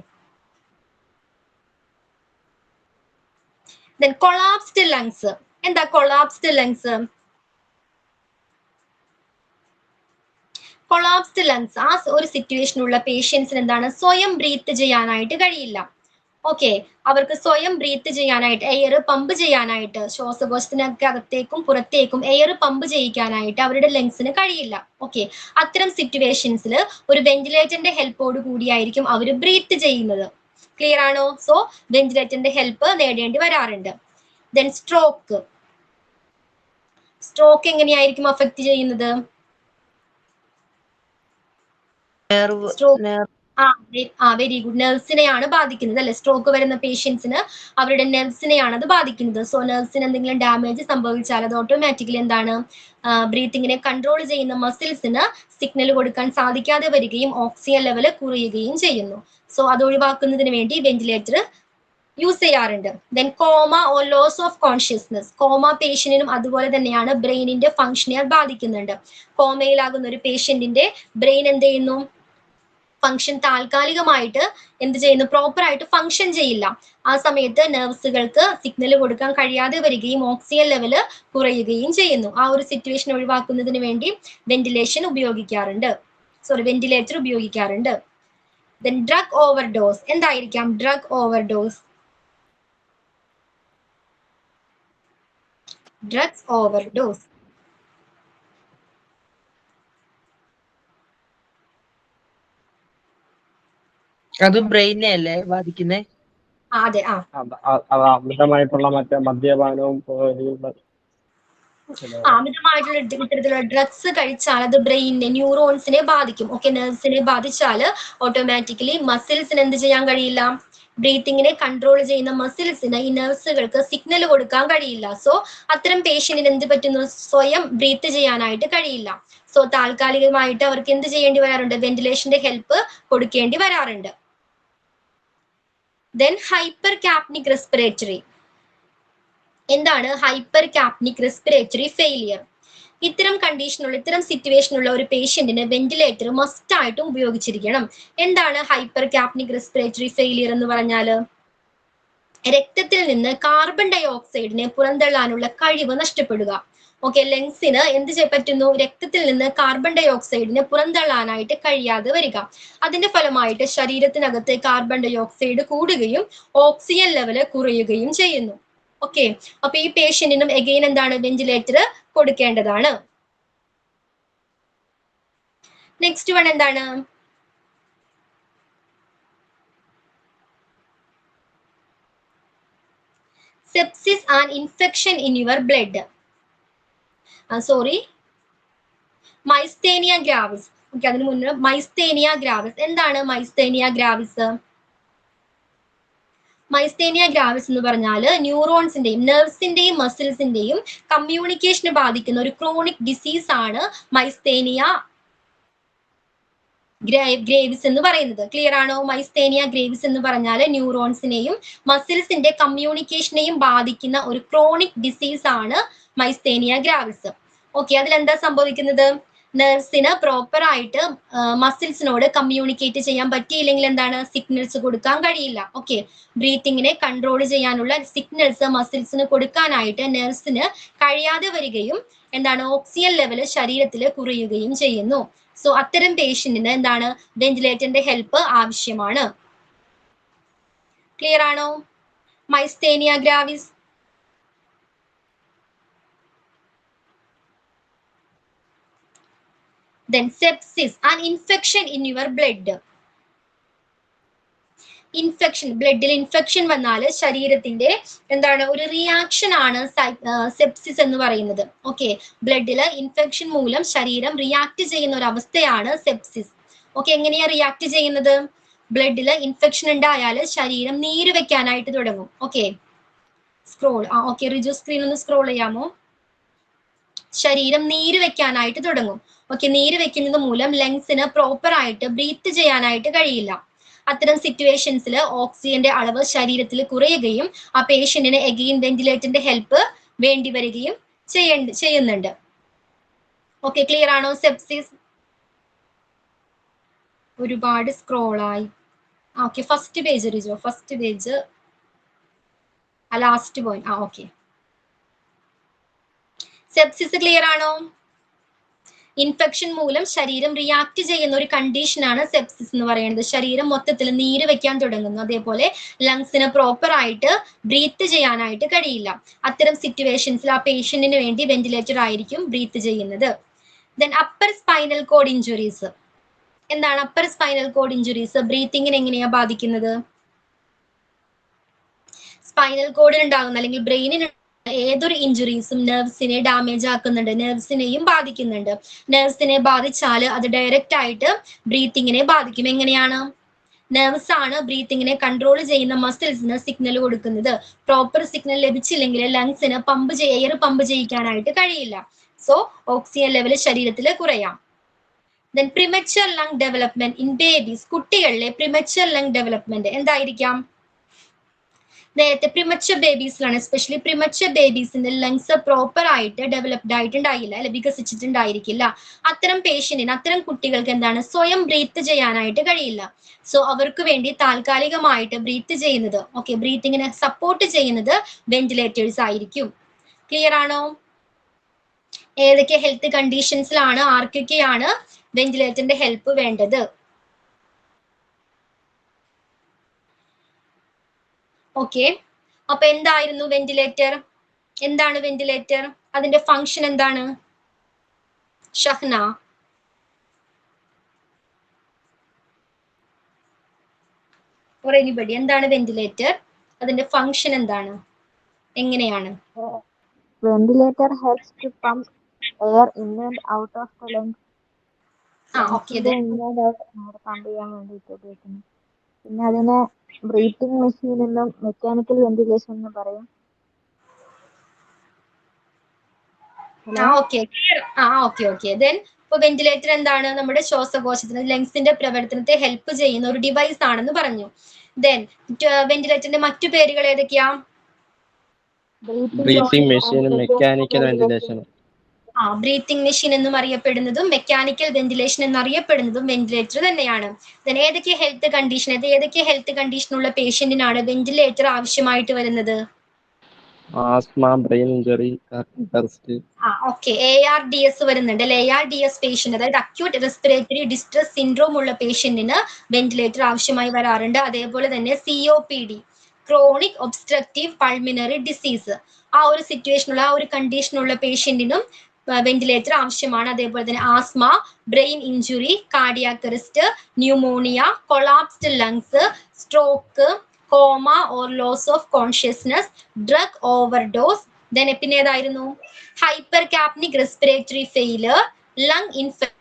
Then collapsed lungs. എന്താ collapsed lungs? collapsed lungs ആ ഒരു സിറ്റുവേഷനുള്ള പേഷ്യൻസിന് എന്താണ്? സ്വയം ബ്രീത്ത് ചെയ്യാനായിട്ട് കഴിയില്ല. ഓക്കെ, അവർക്ക് സ്വയം ബ്രീത്ത് ചെയ്യാനായിട്ട്, എയർ പമ്പ് ചെയ്യാനായിട്ട്, ശ്വാസകോശത്തിനൊക്കെ അകത്തേക്കും പുറത്തേക്കും എയർ പമ്പ് ചെയ്യിക്കാനായിട്ട് അവരുടെ ലങ്സിന് കഴിയില്ല. ഓക്കെ, അത്തരം സിറ്റുവേഷൻസിൽ ഒരു വെന്റിലേറ്ററിന്റെ ഹെൽപ്പോട് കൂടിയായിരിക്കും അവർ ബ്രീത്ത് ചെയ്യുന്നത്. ക്ലിയർ ആണോ? സോ വെന്റിലേറ്ററിന്റെ ഹെൽപ്പ് നേടേണ്ടി വരാറുണ്ട്. ദെൻ സ്ട്രോക്ക് എങ്ങനെയായിരിക്കും അഫക്ട് ചെയ്യുന്നത്? Stroke very good. നെർവ്സിനെയാണ് ബാധിക്കുന്നത് അല്ലെ? സ്ട്രോക്ക് വരുന്ന പേഷ്യൻസിന് അവരുടെ നെർവ്സിനെയാണ് അത് ബാധിക്കുന്നത്. സോ നെർവ്സിന് എന്തെങ്കിലും ഡാമേജ് സംഭവിച്ചാൽ അത് ഓട്ടോമാറ്റിക്കലി എന്താണ്? ബ്രീത്തിങ്ങിനെ കൺട്രോൾ ചെയ്യുന്ന മസിൽസിന് സിഗ്നൽ കൊടുക്കാൻ സാധിക്കാതെ വരികയും ഓക്സിജൻ ലെവൽ കുറയുകയും ചെയ്യുന്നു. സോ അത് ഒഴിവാക്കുന്നതിന് വേണ്ടി വെന്റിലേറ്റർ യൂസ് ചെയ്യാറുണ്ട്. Then coma or loss of consciousness. Coma പേഷ്യന്റിനും അതുപോലെ തന്നെയാണ് ബ്രെയിനിന്റെ ഫംഗ്ഷനെ ബാധിക്കുന്നുണ്ട്. കോമയിലാകുന്ന ഒരു പേഷ്യന്റിന്റെ ബ്രെയിൻ എന്ത് ചെയ്യുന്നു? ഫംഗ്ഷൻ താൽക്കാലികമായിട്ട് എന്ത് ചെയ്യുന്നു? പ്രോപ്പർ ആയിട്ട് ഫംഗ്ഷൻ ചെയ്യില്ല. ആ സമയത്ത് നെർവ്സുകൾക്ക് സിഗ്നൽ കൊടുക്കാൻ കഴിയാതെ വരികയും ഓക്സിജൻ ലെവൽ കുറയുകയും ചെയ്യുന്നു. ആ ഒരു സിറ്റുവേഷൻ ഒഴിവാക്കുന്നതിന് വേണ്ടി വെന്റിലേറ്റർ ഉപയോഗിക്കാറുണ്ട്. Then drug overdose. എന്തായിരിക്കാം ഡ്രഗ് ഓവർഡോസ്? drugs overdose. അത് ബ്രെയിനെ അല്ലേ ബാധിക്കുന്നേ? അതെ. അത് അമിതമായിട്ടുള്ള മറ്റേ മദ്യപാനവും അമിതമായിട്ടുള്ള ഇത്തരത്തിലുള്ള ഡ്രഗ്സ് കഴിച്ചാൽ അത് ബ്രെയിനിനെ, ന്യൂറോൺസിനെ ബാധിക്കും. ഓക്കെ, നെർവ്സിനെ ബാധിച്ചാൽ ഓട്ടോമാറ്റിക്കലി മസിൽസിന് എന്ത് ചെയ്യാൻ കഴിയില്ല? ബ്രീത്തിങ്ങിനെ കൺട്രോൾ ചെയ്യുന്ന മസിൽസിന് ഈ നെർവ്സുകൾക്ക് സിഗ്നൽ കൊടുക്കാൻ കഴിയില്ല. സോ അത്തരം പേഷ്യന്റിന് എന്ത് പറ്റുന്നു? സ്വയം ബ്രീത്ത് ചെയ്യാനായിട്ട് കഴിയില്ല. സോ താൽക്കാലികമായിട്ട് അവർക്ക് എന്ത് ചെയ്യേണ്ടി വരാറുണ്ട്? വെന്റിലേഷന്റെ ഹെൽപ്പ് കൊടുക്കേണ്ടി വരാറുണ്ട്. Then hypercapnic respiratory. എന്താണ് ഹൈപ്പർ കാപ്നിക് റെസ്പിറേറ്ററി ഫെയിലിയർ? ഇത്തരം കണ്ടീഷനുള്ള, ഇത്തരം സിറ്റുവേഷനുള്ള ഒരു പേഷ്യന്റിന് വെന്റിലേറ്റർ മസ്റ്റ് ആയിട്ടും ഉപയോഗിച്ചിരിക്കണം. എന്താണ് ഹൈപ്പർ കാപ്നിക് റെസ്പിറേറ്ററി ഫെയിലിയർ എന്ന് പറഞ്ഞാല്? രക്തത്തിൽ നിന്ന് കാർബൺ ഡൈ ഓക്സൈഡിനെ പുറന്തള്ളാനുള്ള കഴിവ് നഷ്ടപ്പെടുക. ഓക്കെ, ലങ്സിന് എന്ത് പറ്റുന്നു? രക്തത്തിൽ നിന്ന് കാർബൺ ഡൈ ഓക്സൈഡിനെ പുറന്തള്ളാനായിട്ട് കഴിയാതെ വരിക. അതിന്റെ ഫലമായിട്ട് ശരീരത്തിനകത്ത് carbon dioxide oxygen level കുറയുകയും ചെയ്യുന്നു. ഓക്കെ, അപ്പൊ ഈ പേഷ്യന്റിനും എഗെയിൻ എന്താണ്? വെന്റിലേറ്റർ കൊടുക്കേണ്ടതാണ്. നെക്സ്റ്റ് വൺ എന്താണ്? Sepsis and infection in your blood. Sorry, myasthenia gravis. Okay, അതിന് മുന്നേ മൈസ്തേനിയ ഗ്രാവിസ്. എന്താണ് മൈസ്തേനിയ ഗ്രാവിസ്? മൈസ്തേനിയ ഗ്രാവിസ് എന്ന് പറഞ്ഞാൽ ന്യൂറോൺസിന്റെയും നെർവ്സിന്റെയും മസിൽസിന്റെയും കമ്മ്യൂണിക്കേഷനെ ബാധിക്കുന്ന ഒരു ക്രോണിക് ഡിസീസ് ആണ് മൈസ്തേനിയ ഗ്രേവിസ് എന്ന് പറയുന്നത്. ക്ലിയർ ആണോ? മൈസ്തേനിയ ഗ്രേവിസ് എന്ന് പറഞ്ഞാൽ ന്യൂറോൺസിനെയും മസിൽസിന്റെ കമ്മ്യൂണിക്കേഷനെയും ബാധിക്കുന്ന ഒരു ക്രോണിക് ഡിസീസ് ആണ് മൈസ്തേനിയ ഗ്രാവിസ്. ഓക്കെ, അതിലെന്താ സംഭവിക്കുന്നത്? നെർവ്സിന് പ്രോപ്പർ ആയിട്ട് മസിൽസിനോട് കമ്മ്യൂണിക്കേറ്റ് ചെയ്യാൻ പറ്റിയില്ലെങ്കിൽ എന്താണ്? സിഗ്നൽസ് കൊടുക്കാൻ കഴിയില്ല. ഓക്കെ, ബ്രീത്തിങ്ങിനെ കൺട്രോൾ ചെയ്യാനുള്ള സിഗ്നൽസ് മസിൽസിന് കൊടുക്കാനായിട്ട് നെർവ്സിന് കഴിയാതെ വരികയും എന്താണ്? ഓക്സിജൻ ലെവല് ശരീരത്തിൽ കുറയുകയും ചെയ്യുന്നു. സോ അത്തരം പേഷ്യന്റിന് എന്താണ്? വെന്റിലേറ്ററിന്റെ ഹെൽപ്പ് ആവശ്യമാണ്. ക്ലിയർ ആണോ? Myasthenia gravis. Then sepsis, an infection in your blood. Infection, ബ്ലഡിൽ ഇൻഫെക്ഷൻ വന്നാൽ ശരീരത്തിന്റെ എന്താണ്? ഒരു റിയാക്ഷൻ ആണ് സെപ്സിസ് എന്ന് പറയുന്നത്. ഓക്കെ, ബ്ലഡില് ഇൻഫെക്ഷൻ മൂലം ശരീരം റിയാക്ട് ചെയ്യുന്ന ഒരു അവസ്ഥയാണ് സെപ്സിസ്. ഓക്കെ, എങ്ങനെയാ റിയാക്ട് ചെയ്യുന്നത്? ബ്ലഡില് ഇൻഫെക്ഷൻ ഉണ്ടായാൽ ശരീരം നീര് വെക്കാനായിട്ട് തുടങ്ങും. Okay, scroll. Okay, Riju screen ഒന്ന് സ്ക്രോൾ ചെയ്യാമോ? ശരീരം നീര് വെക്കാനായിട്ട് തുടങ്ങും. ഓക്കെ, നീര് വെക്കുന്നത് മൂലം ലങ്സിന് പ്രോപ്പർ ആയിട്ട് ബ്രീത്ത് ചെയ്യാനായിട്ട് കഴിയില്ല. അത്തരം സിറ്റുവേഷൻസിൽ ഓക്സിജന്റെ അളവ് ശരീരത്തിൽ കുറയുകയും ആ പേഷ്യന്റിന് എഗെയിൻ വെന്റിലേറ്ററിന്റെ ഹെൽപ്പ് വേണ്ടി വരികയും ചെയ്യുന്നുണ്ട്. ഓക്കെ, ക്ലിയർ ആണോ? സെപ്സിസ്. ഒരുപാട് സ്ക്രോളായി. Okay, first page Rijo, first page, last point. Okay, sepsis clear ആണോ? ഇൻഫെക്ഷൻ മൂലം ശരീരം റിയാക്ട് ചെയ്യുന്ന ഒരു കണ്ടീഷനാണ് സെപ്സിസ് എന്ന് പറയുന്നത്. ശരീരം മൊത്തത്തിൽ നീര് വെക്കാൻ തുടങ്ങുന്നു. അതേപോലെ ലങ്സിന് പ്രോപ്പർ ആയിട്ട് ബ്രീത്ത് ചെയ്യാനായിട്ട് കഴിയില്ല. അത്തരം സിറ്റുവേഷൻസിൽ ആ പേഷ്യന്റിന് വേണ്ടി വെന്റിലേറ്റർ ആയിരിക്കും ബ്രീത്ത് ചെയ്യുന്നത്. Then upper spinal cord injuries. എന്താണ് അപ്പർ സ്പൈനൽ കോഡ് ഇഞ്ചുറീസ്? ബ്രീത്തിങ്ങിനെ എങ്ങനെയാ ബാധിക്കുന്നത്? സ്പൈനൽ കോഡിൽ ഉണ്ടാകുന്ന അല്ലെങ്കിൽ ബ്രെയിനിന് ഏതൊരു ഇഞ്ചുറീസും നെർവ്സിനെ ഡാമേജ് ആക്കുന്നുണ്ട്, നെർവ്സിനെയും ബാധിക്കുന്നുണ്ട്. നെർവ്സിനെ ബാധിച്ചാൽ അത് ഡയറക്റ്റ് ആയിട്ട് ബ്രീത്തിങ്ങിനെ ബാധിക്കും. എങ്ങനെയാണ്? നെർവ്സ് ആണ് ബ്രീത്തിങ്ങിനെ കൺട്രോൾ ചെയ്യുന്ന മസിൽസിന് സിഗ്നൽ കൊടുക്കുന്നത്. പ്രോപ്പർ സിഗ്നൽ ലഭിച്ചില്ലെങ്കിൽ ലങ്സിന് എയർ പമ്പ് ചെയ്യിക്കാനായിട്ട് കഴിയില്ല. സോ ഓക്സിജൻ ലെവൽ ശരീരത്തിൽ കുറയാം. Then premature lung development in babies. കുട്ടികളിലെ പ്രിമച്വർ ലങ് ഡെവലപ്മെന്റ് എന്തായിരിക്കാം? നേരത്തെ പ്രിമച്വർ ബേബീസിലാണ്, എസ്പെഷ്യലി പ്രിമച്വർ ബേബീസിന്റെ ലങ്സ് പ്രോപ്പർ ആയിട്ട് ഡെവലപ്ഡ് ആയിട്ടുണ്ടായില്ല, അല്ലെ, വികസിച്ചിട്ടുണ്ടായിരിക്കില്ല. അത്തരം പേഷ്യന്റിന്, അത്തരം കുട്ടികൾക്ക് എന്താണ്? സ്വയം ബ്രീത്ത് ചെയ്യാനായിട്ട് കഴിയില്ല. സോ അവർക്ക് വേണ്ടി താൽക്കാലികമായിട്ട് ബ്രീത്ത് ചെയ്യുന്നത്, ഓക്കെ, ബ്രീത്തിങ്ങിനെ സപ്പോർട്ട് ചെയ്യുന്നത് വെന്റിലേറ്റേഴ്സ് ആയിരിക്കും. ക്ലിയർ ആണോ? ഏതൊക്കെ ഹെൽത്ത് കണ്ടീഷൻസിലാണ്, ആർക്കൊക്കെയാണ് വെന്റിലേറ്ററിന്റെ ഹെൽപ്പ് വേണ്ടത്? ഓക്കെ, അപ്പൊ എന്തായിരുന്നു വെന്റിലേറ്റർ? എന്താണ് വെന്റിലേറ്റർ? അതിന്റെ ഫങ്ഷൻ എന്താണ്? ഷഹ്ന. For anybody. എന്താണ് വെന്റിലേറ്റർ? അതിന്റെ ഫംഗ്ഷൻ എന്താണ്? എങ്ങനെയാണ്? Ventilator helps to pump air in and out of the lungs. Okay. in and out pump ചെയ്യാൻ വേണ്ടിയിട്ട് ഉപയോഗിക്കുന്നു. പിന്നെ അതിനെ ബ്രീത്തിങ് മെഷീൻ എന്നും മെക്കാനിക്കൽ വെന്റിലേഷൻ എന്ന് പറയും. ഓക്കെ. ദെൻ ഇപ്പൊ വെന്റിലേറ്റർ എന്താണ്? നമ്മുടെ ശ്വാസകോശത്തിന് ലങ്സിന്റെ പ്രവർത്തനത്തെ ഹെൽപ്പ് ചെയ്യുന്ന ഒരു ഡിവൈസ് ആണെന്ന് പറഞ്ഞു. ദെൻ വെന്റിലേറ്ററിന്റെ മറ്റു പേരുകൾ ഏതൊക്കെയാ? ബ്രീത്തിങ് മെഷീനും മെക്കാനിക്കൽ വെന്റിലേഷനും. ബ്രീത്തിങ് മെഷീൻ എന്നും അറിയപ്പെടുന്നതും മെക്കാനിക്കൽ വെന്റിലേഷൻ എന്നറിയപ്പെടുന്നതും വെന്റിലേറ്റർ തന്നെയാണ്. ദെൻ ഏതൊക്കെ ഹെൽത്ത് കണ്ടീഷൻ ഉള്ള പേഷ്യന്റിനാണ് വെന്റിലേറ്റർ ആവശ്യമായിട്ട് വരുന്നത്? Asthma, brain injury, arrest. Okay. ARDS വരുന്നുണ്ട് അല്ലെ? ARDS പേഷ്യന്റ്, അതായത് അക്യൂട്ട് റെസ്പിറേറ്ററി ഡിസ്ട്രസ് സിൻഡ്രോം ഉള്ള പേഷ്യന്റിന് വെന്റിലേറ്റർ ആവശ്യമായി വരാറുണ്ട്. അതേപോലെ തന്നെ COPD, chronic obstructive pulmonary disease, ആ ഒരു സിറ്റുവേഷനുള്ള, ആ ഒരു കണ്ടീഷനുള്ള പേഷ്യന്റിനും വെന്റിലേറ്റർ ആവശ്യമാണ്. അതേപോലെ തന്നെ asthma, brain injury, cardiac arrest, pneumonia, collapsed lungs, stroke, coma or loss of consciousness, drug overdose. പിന്നെ ഏതായിരുന്നു? Hypercapnic respiratory failure, lung infection.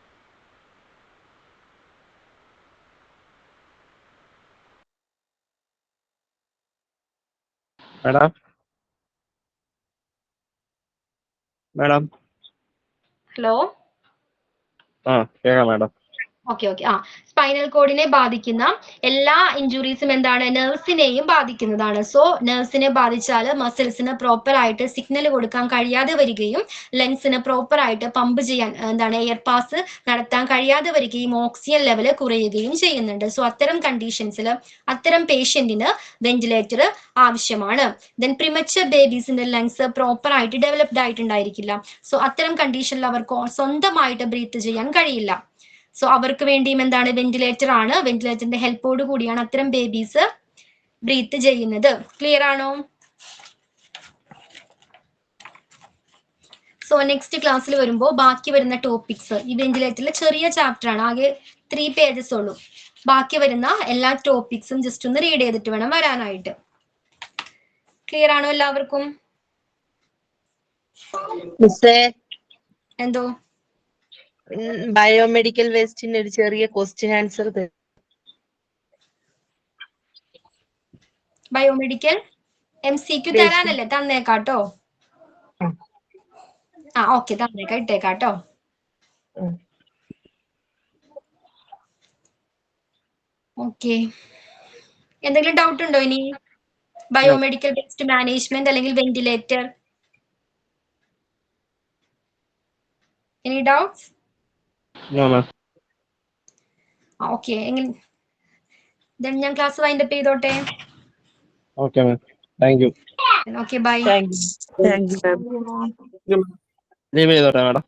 Madam hello. കേൾക്കാം മാഡം. ഓക്കെ. സ്പൈനൽ കോഡിനെ ബാധിക്കുന്ന എല്ലാ ഇഞ്ചുറീസും എന്താണ്? നെർവ്സിനെയും ബാധിക്കുന്നതാണ്. സോ നെർവ്സിനെ ബാധിച്ചാൽ മസിൽസിന് പ്രോപ്പർ ആയിട്ട് സിഗ്നൽ കൊടുക്കാൻ കഴിയാതെ വരികയും ലങ്സിന് പ്രോപ്പർ ആയിട്ട് പമ്പ് ചെയ്യാൻ എയർ പാസ് നടത്താൻ കഴിയാതെ വരികയും ഓക്സിജൻ ലെവല് കുറയുകയും ചെയ്യുന്നുണ്ട്. സോ അത്തരം കണ്ടീഷൻസിൽ അത്തരം പേഷ്യന്റിന് വെന്റിലേറ്റർ ആവശ്യമാണ്. ദെൻ പ്രിമച്ചർ ബേബീസിന്റെ ലങ്സ് പ്രോപ്പർ ആയിട്ട് ഡെവലപ്ഡ് ആയിട്ടുണ്ടായിരിക്കില്ല. സോ അത്തരം കണ്ടീഷനിൽ അവർക്ക് സ്വന്തമായിട്ട് ബ്രീത്ത് ചെയ്യാൻ കഴിയില്ല. സോ അവർക്ക് വേണ്ടിയും എന്താണ്? വെന്റിലേറ്റർ ആണ്. വെന്റിലേറ്ററിന്റെ ഹെൽപ്പോട് കൂടിയാണ് അത്തരം ബേബീസ് ബ്രീത്ത് ചെയ്യുന്നത്. ക്ലിയർ ആണോ? സോ നെക്സ്റ്റ് ക്ലാസ്സിൽ വരുമ്പോൾ ബാക്കി വരുന്ന ടോപ്പിക്സ്, ഈ വെന്റിലേറ്ററിലെ ചെറിയ ചാപ്റ്റർ ആണ്, ആകെ 3 pages ഉള്ളൂ. ബാക്കി വരുന്ന എല്ലാ ടോപ്പിക്സും ജസ്റ്റ് ഒന്ന് റീഡ് ചെയ്തിട്ട് വേണം വരാനായിട്ട്. ക്ലിയർ ആണോ എല്ലാവർക്കും? എന്തോ? ബയോമെഡിക്കൽ വേസ്റ്റിന് ഒരു ചെറിയ ക്വസ്റ്റ്യൻ ആൻസർ തരും. ബയോമെഡിക്കൽ MCQ തരാനല്ലേ? തന്നേക്കാട്ടോ. ഓക്കെ, ഇട്ടേക്കാട്ടോ. ഓക്കെ. എന്തെങ്കിലും ഡൗട്ട് ഉണ്ടോ ഇനി? ബയോമെഡിക്കൽ വേസ്റ്റ് മാനേജ്മെന്റ് അല്ലെങ്കിൽ വെന്റിലേറ്റർ, എനി ഡൗട്ട്സ്? ഓക്കെ, എങ്കിൽ ഞാൻ ക്ലാസ് വൈൻഡപ്പ് ചെയ്തോട്ടെ. Okay ma'am, thank you. Okay, bye. Thank you ma'am. Leave ചെയ്തോട്ടെ മാഡം.